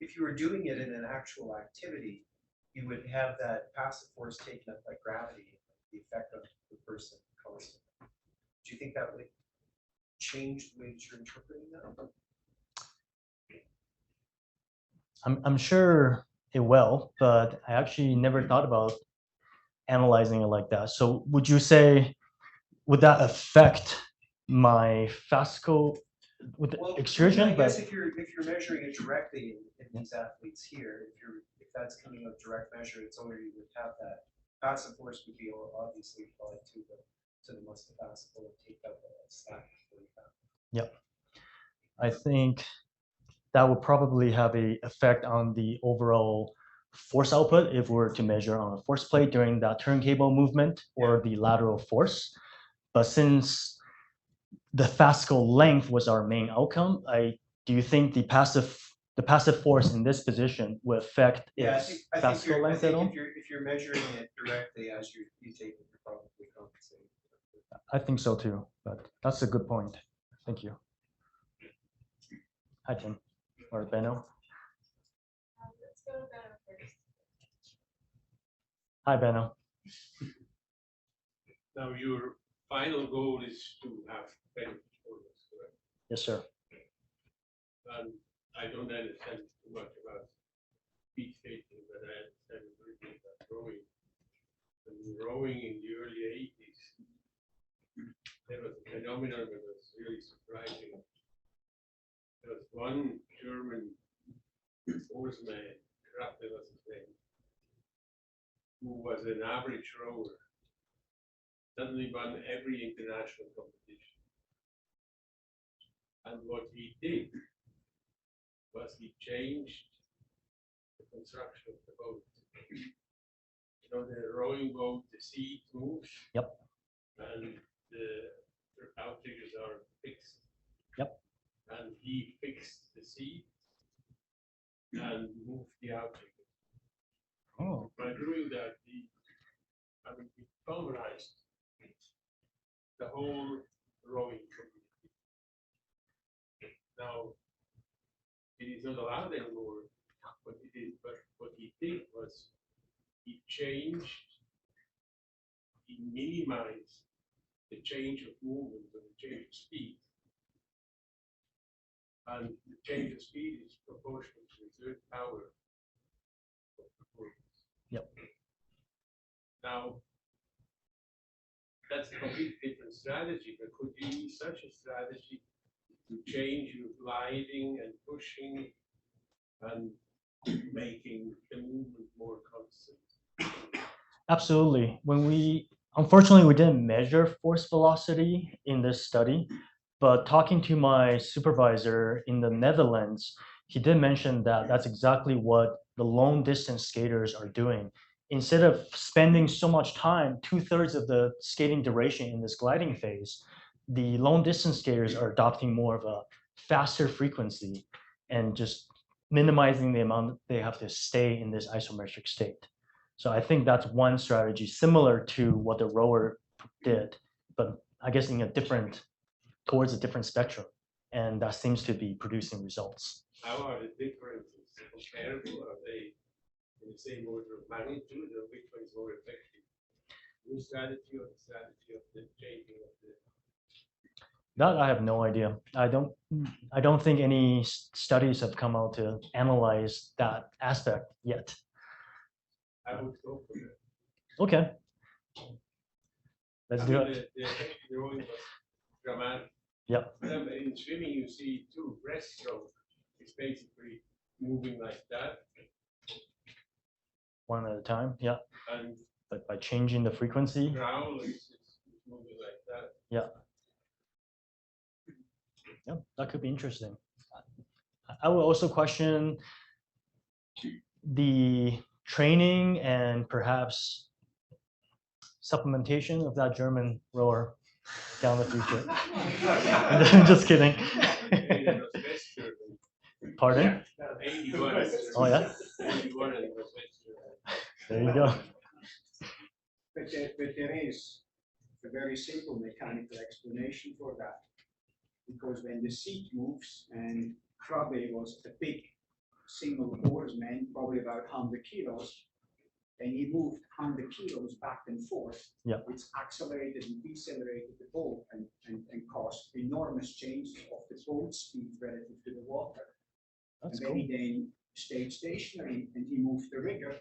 If you were doing it in an actual activity, you would have that passive force taken up by gravity, the effect on the person constant. Do you think that would change the way that you're interpreting that? I'm sure it will, but I actually never thought about analyzing it like that. So would you say, would that affect my fascicle with the excursion? I guess if you're measuring it directly in these athletes here, if that's coming out direct measure, it's already would have that passive force would be obviously applied to the muscle fascicle and take out the slack. Yep. I think that would probably have an effect on the overall force output if we were to measure on a force plate during that turntable movement or the lateral force. But since the fascicle length was our main outcome, do you think the passive force in this position will affect its fascicle length at all? If you're measuring it directly as you take it, you're probably compensating. I think so too, but that's a good point. Thank you. Hi, Tim. Or Benno. Let's go to Benno first. Hi, Benno. Now, your final goal is to have better performance, correct? Yes, sir. And I don't understand too much about speed skating, but I understand a little bit about rowing. And rowing in the early 80s, there was a phenomenon that was really surprising. There was one German horseman, Krabbe was his name, who was an average rower. suddenly won every international competition. And what he did was he changed the construction of the boat. You know, the rowing boat, the seat moves. Yep. And the outriggers are fixed. Yep. And he fixed the seat and moved the outrigger. Oh. By doing that, he pulverized the whole rowing community. Now, it is not allowed anymore. But what he did was he minimized the change of movement and the change of speed. And the change of speed is proportional to the exert power of the force. Yep. Now, that's a completely different strategy, but could you use such a strategy to change your gliding and pushing and making the movement more constant? Absolutely. Unfortunately, we didn't measure force velocity in this study, but talking to my supervisor in the Netherlands, he did mention that that's exactly what the long distance skaters are doing. Instead of spending so much time, 2/3 of the skating duration in this gliding phase, the long distance skaters are adopting more of a faster frequency and just minimizing the amount they have to stay in this isometric state. So I think that's one strategy similar to what the rower did, but I guess towards a different spectrum. And that seems to be producing results. How are the differences comparable? Are they in the same order of magnitude, or which one is more effective? Your strategy or the strategy of the changing of the? That I have no idea. I don't think any studies have come out to analyze that aspect yet. I would go for that. Okay. Let's do it. The rowing was dramatic. Yep. In swimming, you see two breaststroke. It's basically moving like that. One at a time. Yeah. And but by changing the frequency. Growl is moving like that. Yeah. Yeah, that could be interesting. I will also question the training and perhaps supplementation of that German rower down the future. Just kidding. Pardon? Oh yeah. There you go. But there is a very simple mechanical explanation for that. Because when the seat moves, and Krabbe was a big single oarsman, probably about 100 kilos, and he moved 100 kilos back and forth, yeah. It's accelerated and decelerated the boat and caused enormous changes of the boat speed relative to the water. That's and cool. When he then stayed stationary and he moved the rigger,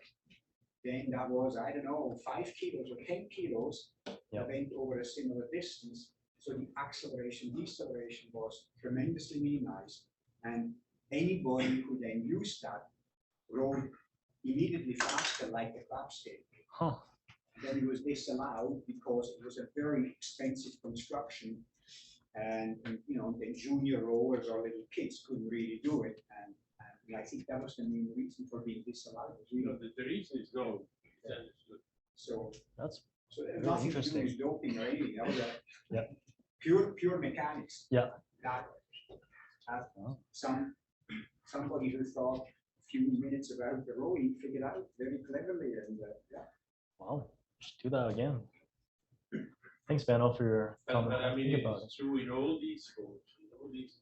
then that was, I don't know, 5 kilos or 10 kilos that went over a similar distance. So the acceleration, deceleration was tremendously minimized. And anybody who then used that rode immediately faster like a crab skate. Huh. Then it was disallowed because it was a very expensive construction. And you know, the junior rowers or little kids couldn't really do it. And I think that was the main reason for being disallowed. The reason is known. So that's really nothing to do with doping or anything. That was yeah. Pure mechanics. Yeah. That somebody who thought a few minutes about the rowing figured out very cleverly, and yeah. Wow, just do that again. Thanks, Benno, for your comment. I mean, it's true in all these sports, in all these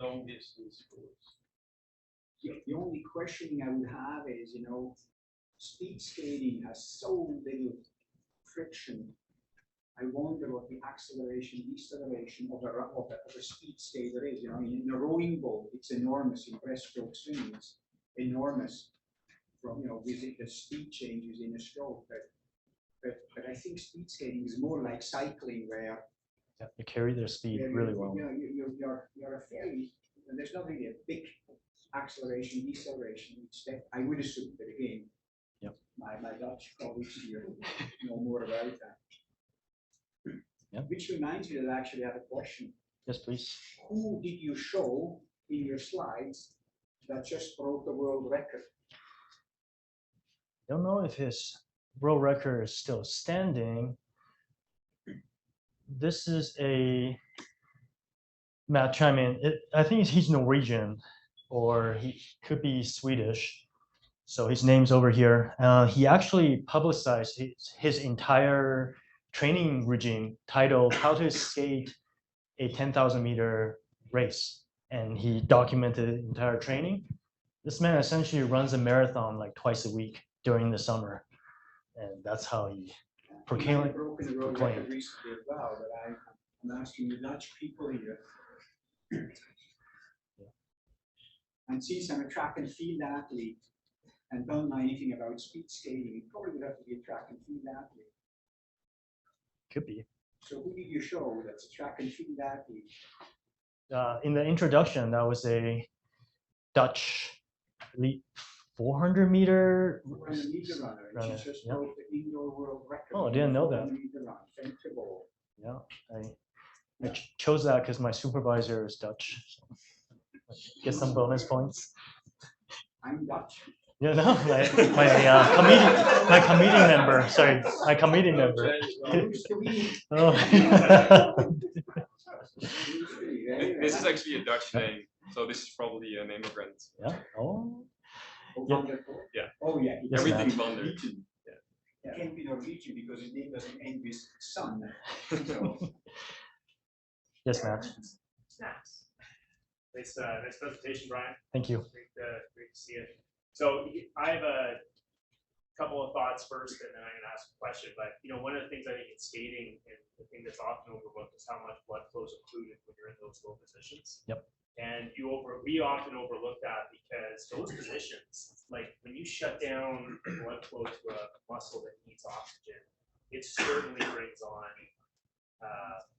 long distance sports. The only questioning I would have is, you know, speed skating has so little friction. I wonder what the acceleration, deceleration of a speed skater is. You know, in a rowing boat, it's enormous. In breaststroke swimming, it's enormous. From, you know, with the speed changes in a stroke. But I think speed skating is more like cycling, where you carry their speed really well. You know, you're a fairly, and there's not really a big acceleration, deceleration step. I would assume, but again, my Dutch colleagues here know more about that. Yeah. Which reminds me that I actually have a question. Yes, please. Who did you show in your slides that just broke the world record? Don't know if his world record is still standing. This is a Matt chime in. I think he's Norwegian, or he could be Swedish. So his name's over here. He actually publicized his entire training regime titled "How to Skate a 10,000 meter race," and he documented the entire training. This man essentially runs a marathon like twice a week during the summer, and that's how he proclaimed. I've broken the world record recently as well, but I'm asking the Dutch people here. And since I'm a track and field athlete and don't know anything about speed skating, it probably would have to be a track and field athlete. Could be. So who did you show that's a track and field athlete? In the introduction, that was a Dutch elite 400 meter 400 meter runner. And she just broke the indoor world record. Oh, I didn't know that. 400 meter run, fence to goal. Yeah, I chose that because my supervisor is Dutch. So get some bonus points. I'm Dutch. Yeah, no, my committee member. Sorry, my committee member. Oh. This is actually a Dutch name, so this is probably an immigrant. Yeah. Oh. Yeah. Yeah. Oh yeah. Yes, Everything Matt. Vander. It can't be Norwegian because his name doesn't end with son. So. Yes, Matt. Snaps. Nice presentation, Brian. Thank you. Great to see it. So I have a couple of thoughts first, and then I'm going to ask a question. But one of the things I think in skating, and the thing that's often overlooked, is how much blood flow is occluded when you're in those low positions. Yep. And we often overlook that because those positions, like when you shut down blood flow to a muscle that needs oxygen, it certainly brings on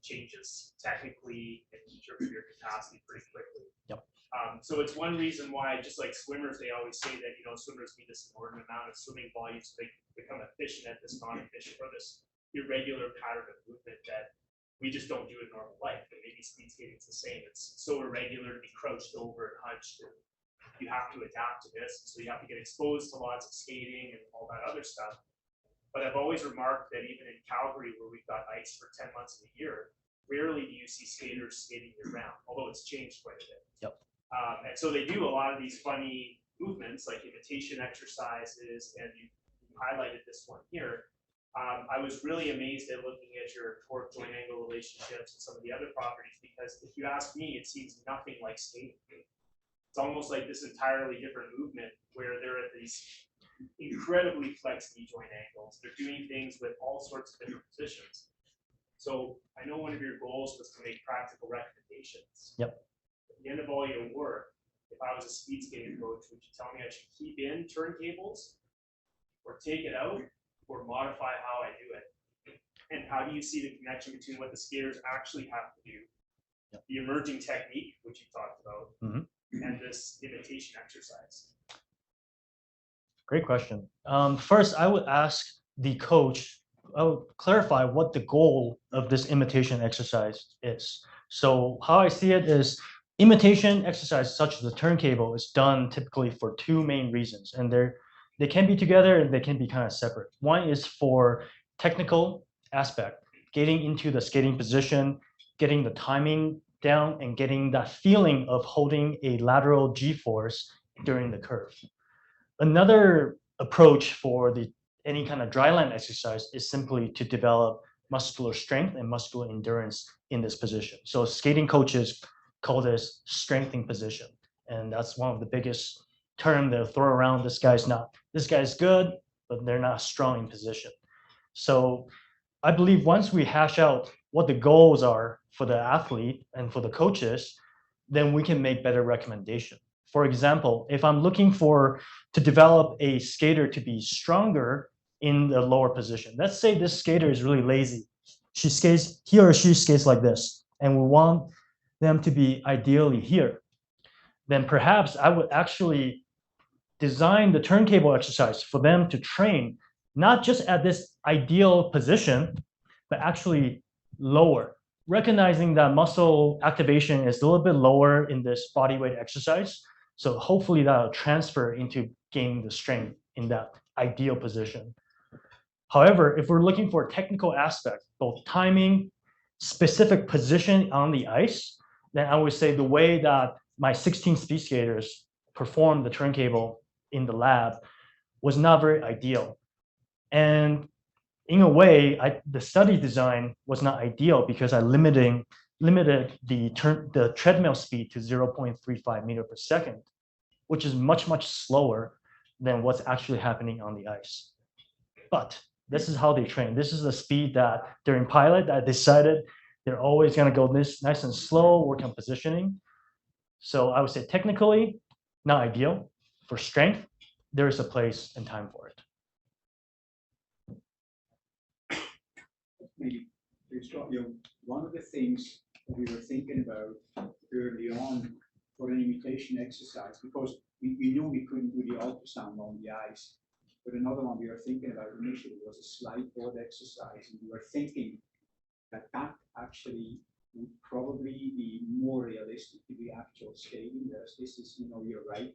changes technically in terms of your capacity pretty quickly. Yep. So it's one reason why, just like swimmers, they always say that swimmers need this inordinate amount of swimming volume so they become efficient at this non-efficient or this irregular pattern of movement that we just don't do in normal life. And maybe speed skating is the same. It's so irregular to be crouched over and hunched, and you have to adapt to this. So you have to get exposed to lots of skating and all that other stuff. But I've always remarked that even in Calgary, where we've got ice for 10 months of the year, rarely do you see skaters skating year round, although it's changed quite a bit. Yep. And so they do a lot of these funny movements like imitation exercises, and you highlighted this one here. I was really amazed at looking at your torque joint angle relationships and some of the other properties, because if you ask me, it seems nothing like skating. It's almost like this entirely different movement where they're at these incredibly flexed knee joint angles. They're doing things with all sorts of different positions. So I know one of your goals was to make practical recommendations. Yep. At the end of all your work, if I was a speed skating coach, would you tell me I should keep in turntables or take it out or modify how I do it? And how do you see the connection between what the skaters actually have to do, yep, the emerging technique, which you talked about, and this imitation exercise? Great question. First, I would ask the coach, I would clarify what the goal of this imitation exercise is. So how I see it is imitation exercise, such as the turntable, is done typically for two main reasons. And they can be together and they can be kind of separate. One is for technical aspect, getting into the skating position, getting the timing down, and getting that feeling of holding a lateral G-force during the curve. Another approach for any kind of dryland exercise is simply to develop muscular strength and muscular endurance in this position. So skating coaches call this strengthening position. And that's one of the biggest term they'll throw around. This guy's good, but they're not strong in position. So I believe once we hash out what the goals are for the athlete and for the coaches, then we can make better recommendation. For example, if I'm looking to develop a skater to be stronger in the lower position, let's say this skater is really lazy. He or she skates like this, and we want them to be ideally here. Then perhaps I would actually design the turntable exercise for them to train, not just at this ideal position, but actually lower, recognizing that muscle activation is a little bit lower in this body weight exercise. So hopefully that'll transfer into gaining the strength in that ideal position. However, if we're looking for a technical aspect, both timing, specific position on the ice, then I would say the way that my 16 speed skaters performed the turntable in the lab was not very ideal. And in a way, the study design was not ideal because I limited the treadmill speed to 0.35 meter per second, which is much, much slower than what's actually happening on the ice. But this is how they train. This is the speed that during pilot I decided they're always going to go this nice and slow, work on positioning. So I would say technically not ideal. For strength, there is a place and time for it. Maybe one of the things we were thinking about early on for an imitation exercise, because we knew we couldn't do the ultrasound on the ice, but another one we were thinking about initially was a slide board exercise, and we were thinking that that actually would probably be more realistic to the actual skating, whereas this is, you're right.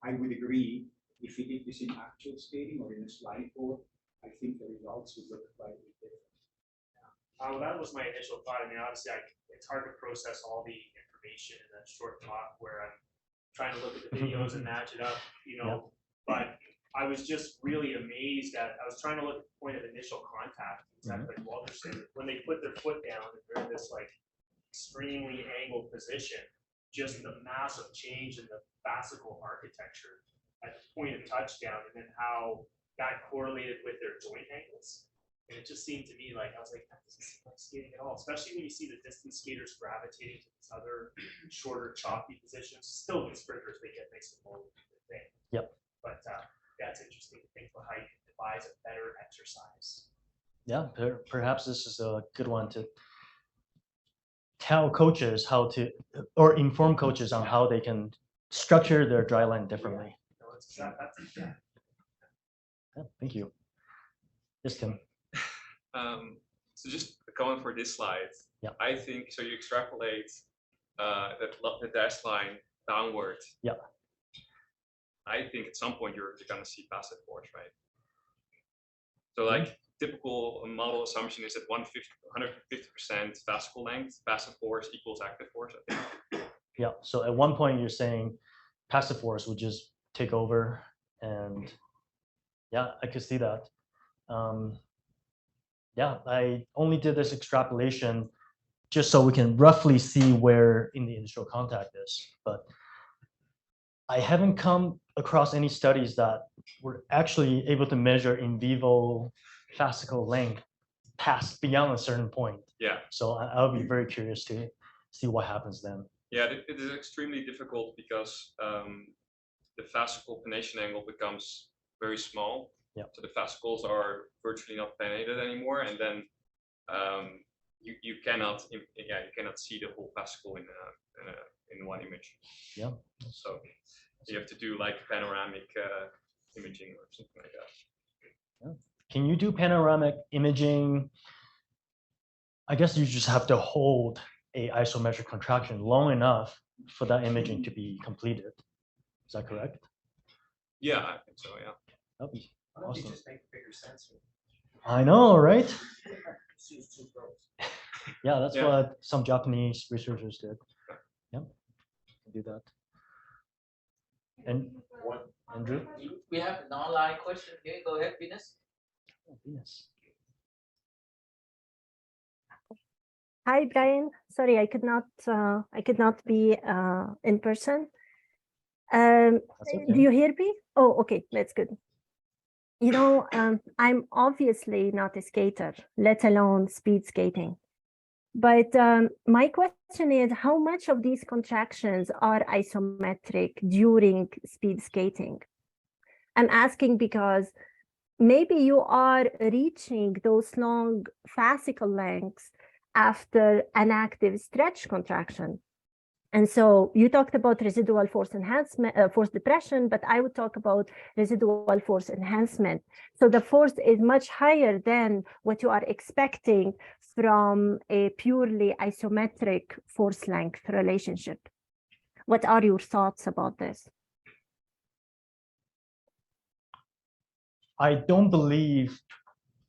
I would agree, if we did this in actual skating or in a slide board, I think the results would look quite different. Well, that was my initial thought. I mean, obviously, it's hard to process all the information in a short talk where I'm trying to look at the videos and match it up, But I was just really amazed I was trying to look at the point of initial contact, exactly like Walter said. When they put their foot down and they're in this like extremely angled position, just the massive change in the fascicle architecture at the point of touchdown, and then how that correlated with their joint angles. And it just seemed to me like, I was like, that doesn't seem like skating at all, especially when you see the distance skaters gravitating to these other shorter, choppy positions. Still, with sprinters, they get nice and low thing. Yep. But that's interesting to think about how you can devise a better exercise. Yeah, perhaps this is a good one to tell coaches how to, or inform coaches on how they can structure their dry line differently. Yeah. Yeah, thank you. Yes, Tim. So just a comment for this slide. Yeah. I think so. You extrapolate the dash line downward. Yeah. I think at some point you're going to see passive force, right? So like typical model assumption is that 150% fascicle length, passive force equals active force, I think. Yeah. So at one point you're saying passive force would just take over, and yeah, I could see that. Yeah, I only did this extrapolation just so we can roughly see where in the initial contact is, but I haven't come across any studies that were actually able to measure in vivo fascicle length past beyond a certain point. Yeah. So I'll be very curious to see what happens then. Yeah, it is extremely difficult because the fascicle pennation angle becomes very small. Yeah. So the fascicles are virtually not pennated anymore, and then you cannot see the whole fascicle in one image. Yeah. So you have to do like panoramic imaging or something like that. Yeah. Can you do panoramic imaging? I guess you just have to hold a isometric contraction long enough for that imaging to be completed. Is that correct? Yeah, I think so. Yeah. That'd be Why don't you awesome. just make a bigger sensor? I know, right? Just use 2 probes. Yeah, that's Yeah. what some Japanese researchers did. Yeah, do that. And What? Andrew? We have an online question here. Go ahead, Venus. Oh, Venus. Hi, Brian. Sorry, I could not be in person. That's okay. Do you hear me? Oh, okay, that's good. I'm obviously not a skater, let alone speed skating. But my question is, how much of these contractions are isometric during speed skating? I'm asking because maybe you are reaching those long fascicle lengths after an active stretch contraction. And so you talked about residual force enhancement, force depression, but I would talk about residual force enhancement. So the force is much higher than what you are expecting from a purely isometric force length relationship. What are your thoughts about this? I don't believe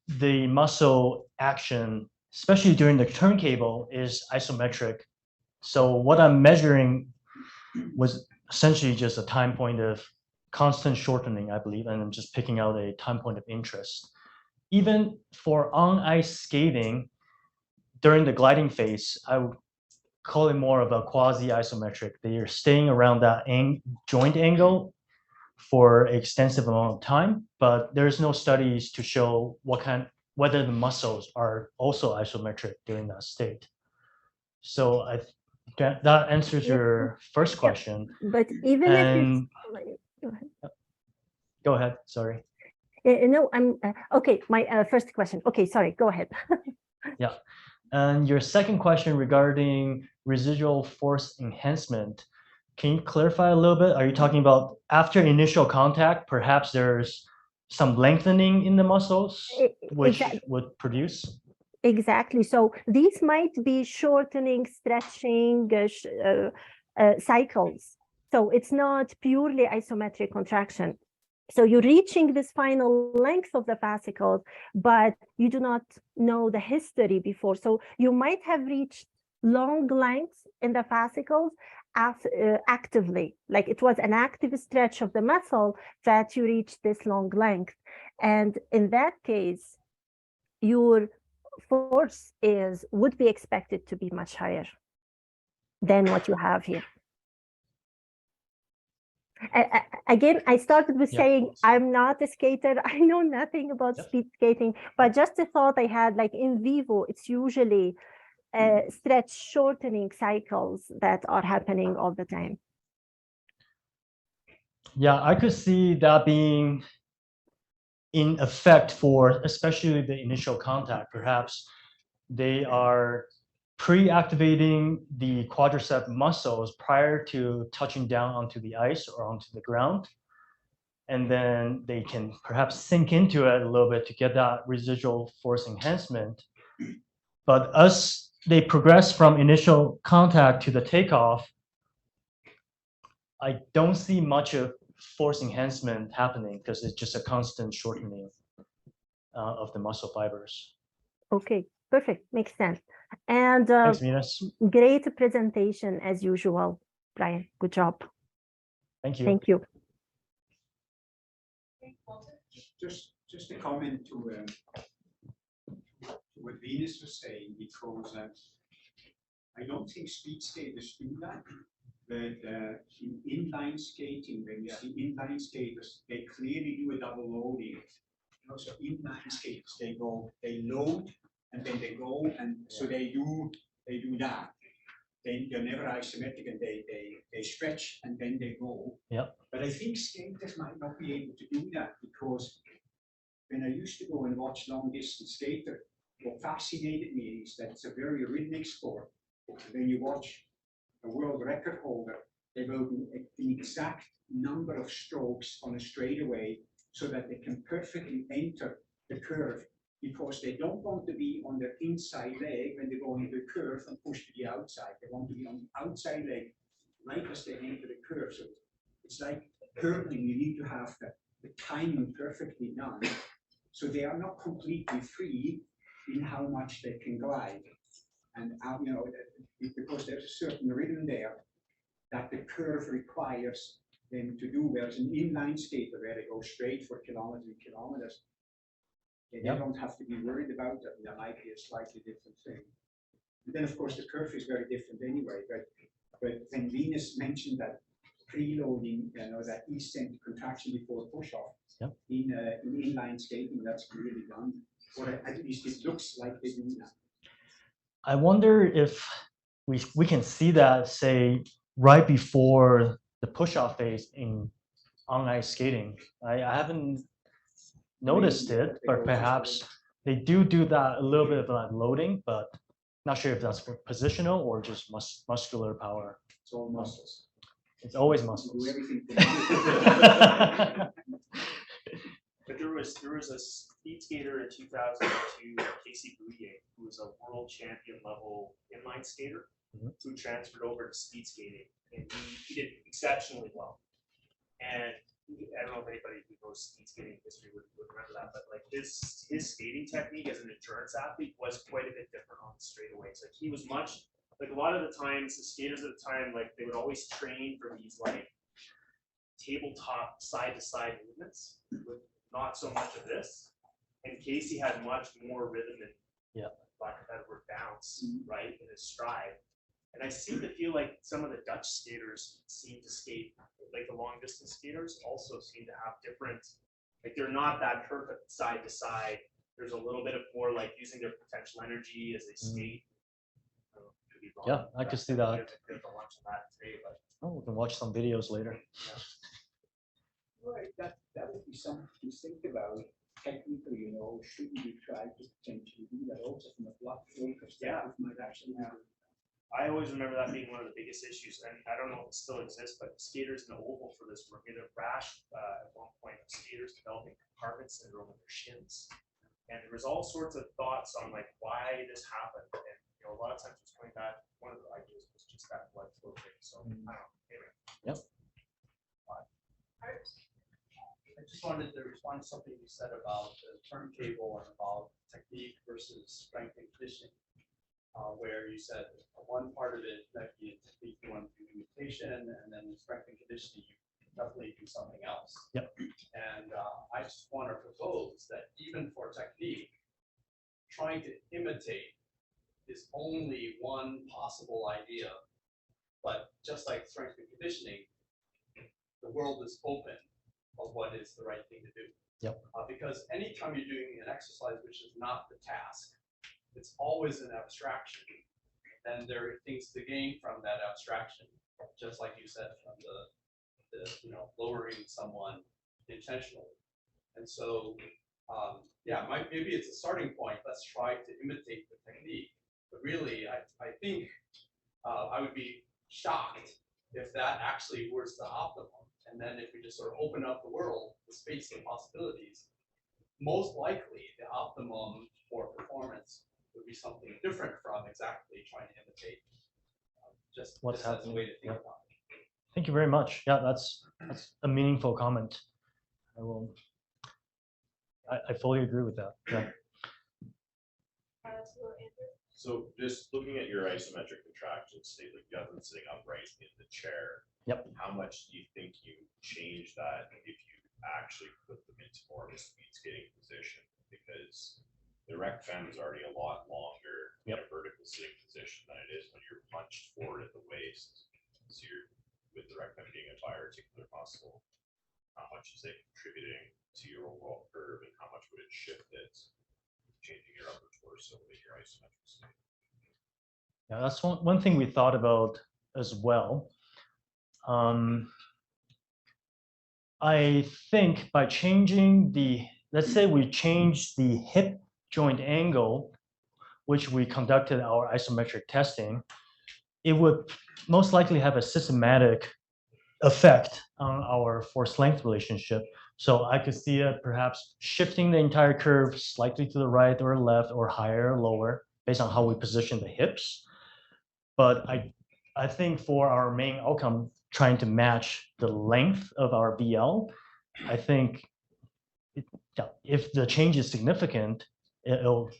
the muscle action, especially during the turntable, is isometric. So what I'm measuring was essentially just a time point of constant shortening, I believe, and I'm just picking out a time point of interest. Even for on-ice skating, during the gliding phase, I would call it more of a quasi-isometric. They are staying around that joint angle for an extensive amount of time, but there's no studies to show whether the muscles are also isometric during that state. So that answers your first question. But even if it's, go ahead, sorry. No, I'm okay. My first question. Okay, sorry, go ahead. Yeah. And your second question regarding residual force enhancement, can you clarify a little bit? Are you talking about after initial contact, perhaps there's some lengthening in the muscles, which would produce? Exactly. So these might be shortening, stretching cycles. So it's not purely isometric contraction. So you're reaching this final length of the fascicles, but you do not know the history before. So you might have reached long lengths in the fascicles actively, like it was an active stretch of the muscle that you reached this long length. And in that case, your force would be expected to be much higher than what you have here. Again, I started with saying I'm not a skater. I know nothing about speed skating, but just a thought I had, like in vivo, it's usually stretch shortening cycles that are happening all the time. Yeah, I could see that being in effect for especially the initial contact. Perhaps they are pre-activating the quadricep muscles prior to touching down onto the ice or onto the ground. And then they can perhaps sink into it a little bit to get that residual force enhancement. But as they progress from initial contact to the takeoff, I don't see much of force enhancement happening because it's just a constant shortening of the muscle fibers. Okay, perfect, makes sense. And thanks, Venus. Great presentation as usual, Brian. Good job. Thank you. Thank you. Just a comment to what Venus was saying, because I don't think speed skaters do that. But in inline skating, when you see inline skaters, they clearly do a double loading. You know, so inline skaters, they load and then they go, and so they do that. They're never isometric, and they stretch and then they go. Yeah. But I think skaters might not be able to do that, because when I used to go and watch long distance skater, what fascinated me is that it's a very rhythmic sport. When you watch a world record holder, they will do the exact number of strokes on a straightaway so that they can perfectly enter the curve, because they don't want to be on their inside leg when they go into the curve and push to the outside. They want to be on the outside leg right as they enter the curve. So it's like hurdling. You need to have the timing perfectly done, so they are not completely free in how much they can glide. And you know, because there's a certain rhythm there that the curve requires them to do. Whereas an inline skater, where they go straight for kilometers and kilometers, they don't have to be worried about that. There might be a slightly different thing. And then, of course, the curve is very different anyway. But when Venus mentioned that preloading, you know, that eccentric contraction before push-off, in inline skating, that's really done. Or at least it looks like they do that. I wonder if we can see that, say, right before the push-off phase in on-ice skating. I haven't noticed it, but perhaps they do that a little bit of that loading, but Not sure if that's for positional or just muscular power. It's all muscles. It's always You muscles. do everything. But there was a speed skater in 2002, Casey Bouillet, who was a world champion level inline skater, Mhm. who transferred over to speed skating, and he did exceptionally well. And I don't know if anybody who knows speed skating history would remember that, but like his skating technique as an endurance athlete was quite a bit different on the straightaways. Like he was much like a lot of the times the skaters at the time, like they would always train for these like tabletop side to side movements with not so much of this. And Casey had much more rhythm and lack of better word bounce, right, in his stride. And I seem to feel like some of the Dutch skaters seem to skate, like the long distance skaters also seem to have different, like they're not that perfect side to side. There's a little bit of more like using their potential energy as they skate. Could be wrong. Yeah, I could see that. There's a lunch on that today, but Oh, we can watch some videos later. Right, that would be something to think about. Technically, shouldn't we try to potentially do that also from a block flow perspective? Might actually have. I always remember that being one of the biggest issues, and I don't know if it still exists, but skaters in the oval for this were made a rash at one point of skaters developing compartment syndrome in their shins. And there was all sorts of thoughts on like why this happened, and a lot of times it was coming back. One of the ideas was just that blood flow thing. So I don't know. Anyway. Yep. I just wanted to respond to something you said about the turntable and about technique versus strength and conditioning, where you said one part of it might be a technique you want to do imitation, and then in strength and conditioning you definitely do something else. Yep. And I just want to propose that even for technique, trying to imitate is only one possible idea, but just like strength and conditioning, the world is open of what is the right thing to do. Yep. Because anytime you're doing an exercise which is not the task, it's always an abstraction. And there are things to gain from that abstraction, just like you said, from the lowering someone intentionally. And so, maybe it's a starting point. Let's try to imitate the technique. But really, I think I would be shocked if that actually was the optimum. And then if we just sort of open up the world, the space of possibilities, most likely the optimum for performance would be something different from exactly trying to imitate. Just What's as a happening. way to think about it. Thank you very much. Yeah, that's a meaningful comment. I fully agree with that. Yeah. So just looking at your isometric contractions, say like you have them sitting upright in the chair. Yep. How much do you think you change that if you actually put them into more of a speed skating position? Because the rec fem is already a lot longer in a vertical sitting position than it is when you're punched forward at the waist. So you're with the rec fem being a bi-articular muscle, how much is it contributing to your overall curve, and how much would it shift it, changing your upper torso in your isometric state? Yeah, that's one thing we thought about as well. I think by changing let's say we change the hip joint angle, which we conducted our isometric testing, it would most likely have a systematic effect on our force length relationship. So I could see it perhaps shifting the entire curve slightly to the right or left or higher or lower based on how we position the hips. But I think for our main outcome, trying to match the length of our BL, I think if the change is significant, it'll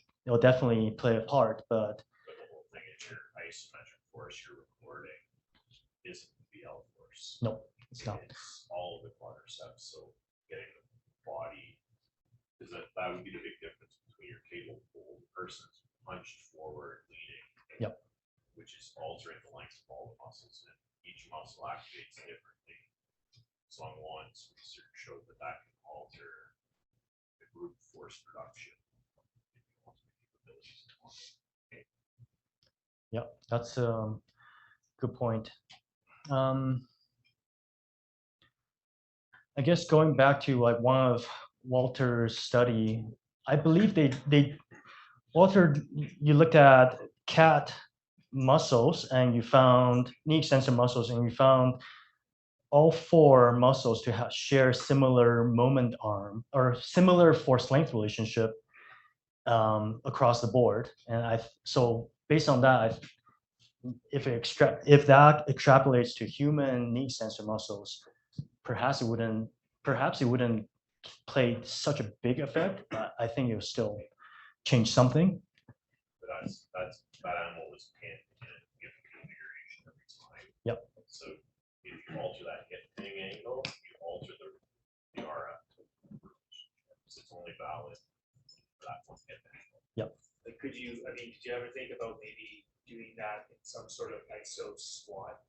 definitely play a part. But the whole thing is your isometric force you're recording isn't the BL force. No, it's not. It's all of the quadriceps. So getting the body, because that would be the big difference between your cable pull person's punched forward leaning. Yep. Which is altering the length of all the muscles, and each muscle activates differently. So on one's research showed that can alter the group force production. Yeah, that's a good point. I guess going back to like one of Walter's study, I believe Walter, you looked at cat muscles and you found knee extensor muscles and you found all four muscles to share similar moment arm or similar force length relationship across the board. And so based on that, if that extrapolates to human knee extensor muscles, perhaps it wouldn't play such a big effect, but I think it will still change something. But that animal was pinned in a given configuration every time. Yep. So if you alter that hip pinning angle, you alter the RF. So it's only valid for that one hip angle. Yep. Like, did you ever think about maybe doing that in some sort of iso squat?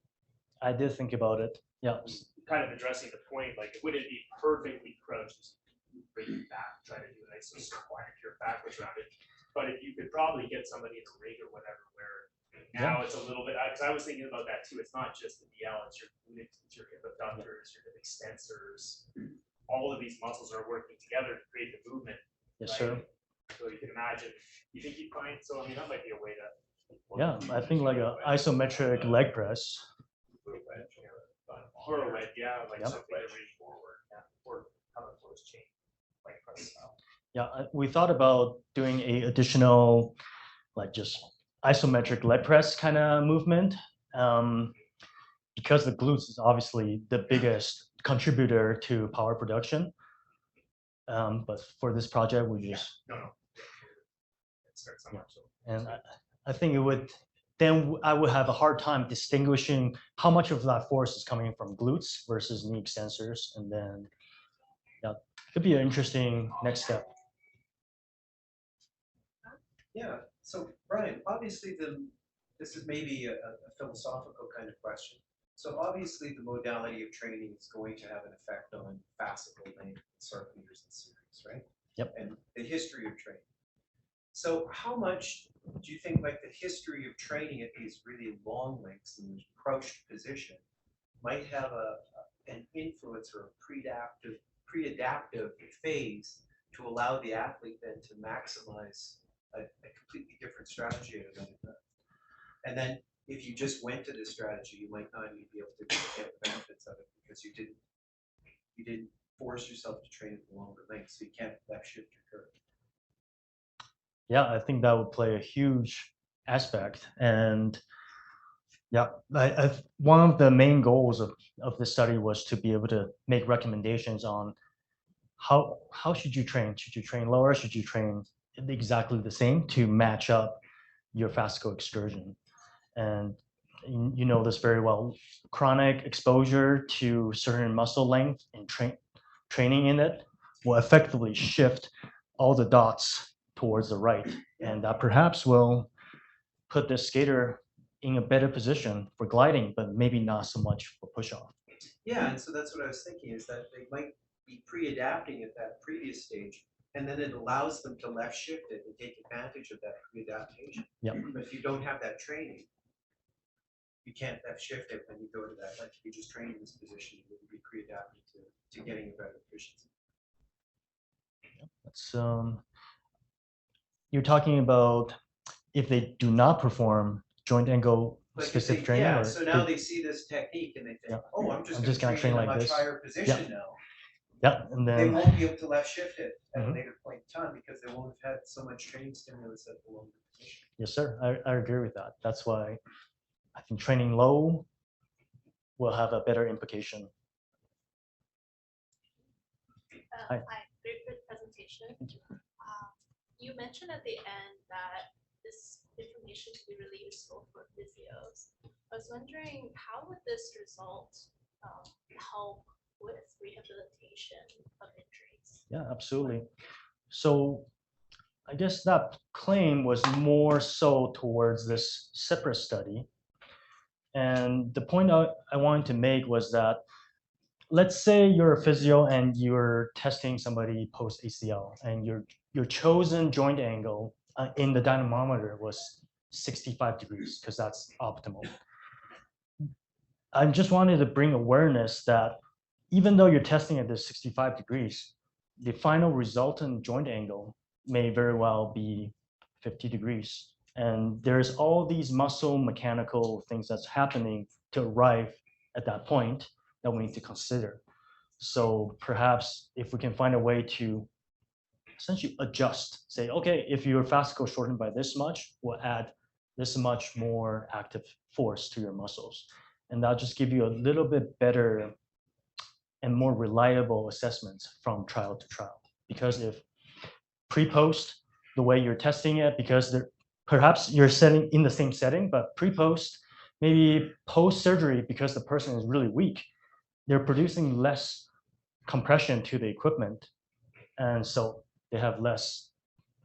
I did think about it. Yeah. Kind of addressing the point, like, it wouldn't be perfectly crouched, bring it back, try to do an iso squat if you're backwards around it. But if you could probably get somebody in a rig or whatever, where now it's a little bit, because I was thinking about that too. It's not just the DL, it's your glutes, it's your hip abductors, your hip extensors. All of these muscles are working together to create the movement. Yes, right? sir. So you can imagine, you think you'd find, so I mean, that might be a way to. Yeah, I think like an isometric leg press. Or a wedge, yeah, like Yep. something to reach forward, yeah, or how the flows change, like press style. Yeah, we thought about doing a additional, like just isometric leg press kind of movement, because the glutes is obviously the biggest contributor to power production. But for this project, we just Start somewhere, so. and I think it would. Then I would have a hard time distinguishing how much of that force is coming from glutes versus knee extensors, and then yeah, could be an interesting next step. Yeah, so Brian, obviously this is maybe a philosophical kind of question. So obviously the modality of training is going to have an effect on fascicle length, centimeters and series, right? Yep. And the history of training. So how much do you think like the history of training at these really long lengths in this crouched position might have an influence or a pre-adaptive phase to allow the athlete then to maximize a completely different strategy out of it? And then if you just went to this strategy, you might not even be able to get the benefits of it because you didn't force yourself to train at the longer length, so you can't left shift your curve. Yeah, I think that would play a huge aspect. And yeah, one of the main goals of this study was to be able to make recommendations on how should you train? Should you train lower? Should you train exactly the same to match up your fascicle excursion? And you know this very well. Chronic exposure to certain muscle length and training in it will effectively shift all the dots towards the right, and that perhaps will put the skater in a better position for gliding, but maybe not so much for push-off. Yeah, and so that's what I was thinking, is that they might be pre-adapting at that previous stage, and then it allows them to left shift it and take advantage of that pre-adaptation. Yep. But if you don't have that training, you can't left shift it when you go to that. Like if you just train in this position, you would be pre-adapted to getting a better efficiency. That's you're talking about if they do not perform joint angle Like specific they, training? yeah, or so now they see this technique and they think, Yeah. oh, I'm just gonna going to train in like a much this. higher position now. Yeah, and They then won't be able to left shift it at Mhm. a later point in time because they won't have had so much training stimulus at the longer position. yes, sir, I agree with that. That's why I think training low will have a better implication. Hi. Hi, great presentation. You mentioned at the end that this information could be really useful for physios. I was wondering, how would this result help with rehabilitation of injuries? Yeah, absolutely. So I guess that claim was more so towards this separate study. And the point I wanted to make was that, let's say you're a physio and you're testing somebody post ACL, and your chosen joint angle in the dynamometer was 65 degrees because that's optimal. I just wanted to bring awareness that even though you're testing at this 65 degrees, the final resultant joint angle may very well be 50 degrees And there's all these muscle mechanical things that's happening to arrive at that point that we need to consider. So perhaps if we can find a way to essentially adjust, say, okay, if your fascicle shortened by this much, we'll add this much more active force to your muscles. And that'll just give you a little bit better and more reliable assessments from trial to trial. Because if pre-post, the way you're testing it, because perhaps you're setting in the same setting, but pre-post, maybe post-surgery, because the person is really weak, they're producing less compression to the equipment. And so they have less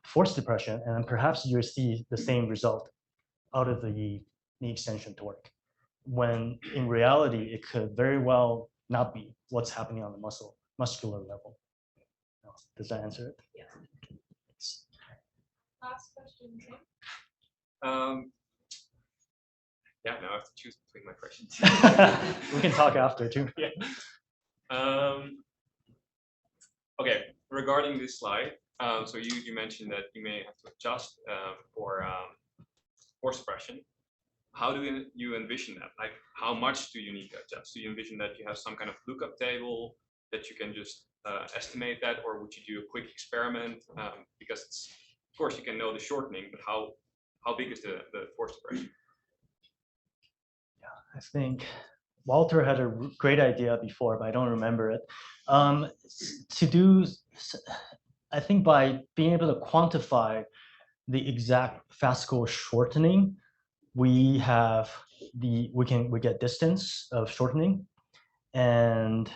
force depression, and perhaps you see the same result out of the knee extension torque, when in reality, it could very well not be what's happening on the muscular level. Does that answer it? Yeah. Last question, Jim. Yeah, now I have to choose between my questions. We can talk after too. Yeah. Okay, regarding this slide, so you mentioned that you may have to adjust for force suppression. How do you envision that? Like, how much do you need to adjust? Do you envision that you have some kind of lookup table that you can just estimate that, or would you do a quick experiment? Because it's, of course, you can know the shortening, but how big is the force suppression? Yeah, I think Walter had a great idea before, but I don't remember it. I think by being able to quantify the exact fascicle shortening, we get distance of shortening, and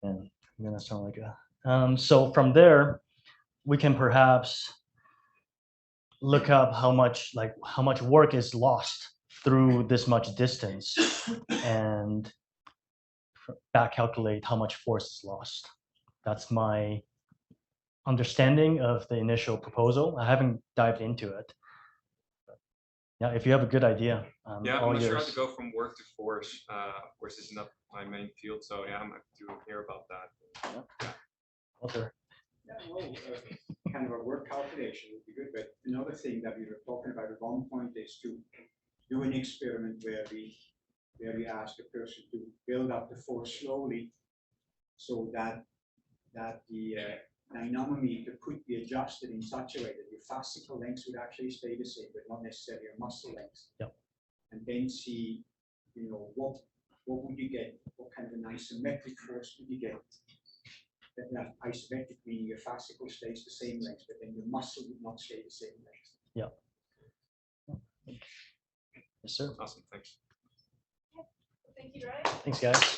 I'm gonna sound like a so from there we can perhaps look up how much work is lost through this much distance and back calculate how much force is lost. That's my understanding of the initial proposal. I haven't dived into it. Yeah, if you have a good idea, yeah, all I'm not sure how yours. to go from work to force. Of course, this is not my main field, so yeah, I'm happy to hear about that. Yeah. Walter. Yeah, well, kind of a work calculation would be good, but another thing that we were talking about at one point is to do an experiment where we ask a person to build up the force slowly, so that the dynamometer could be adjusted in such a way that your fascicle lengths would actually stay the same, but not necessarily your muscle lengths. Yep. And then see, what would you get? What kind of an isometric force would you get? That isometric meaning your fascicle stays the same length, but then your muscle would not stay the same length. Yeah. Yes, sir. Awesome. Thanks. Thank you, Ryan. Thanks, guys.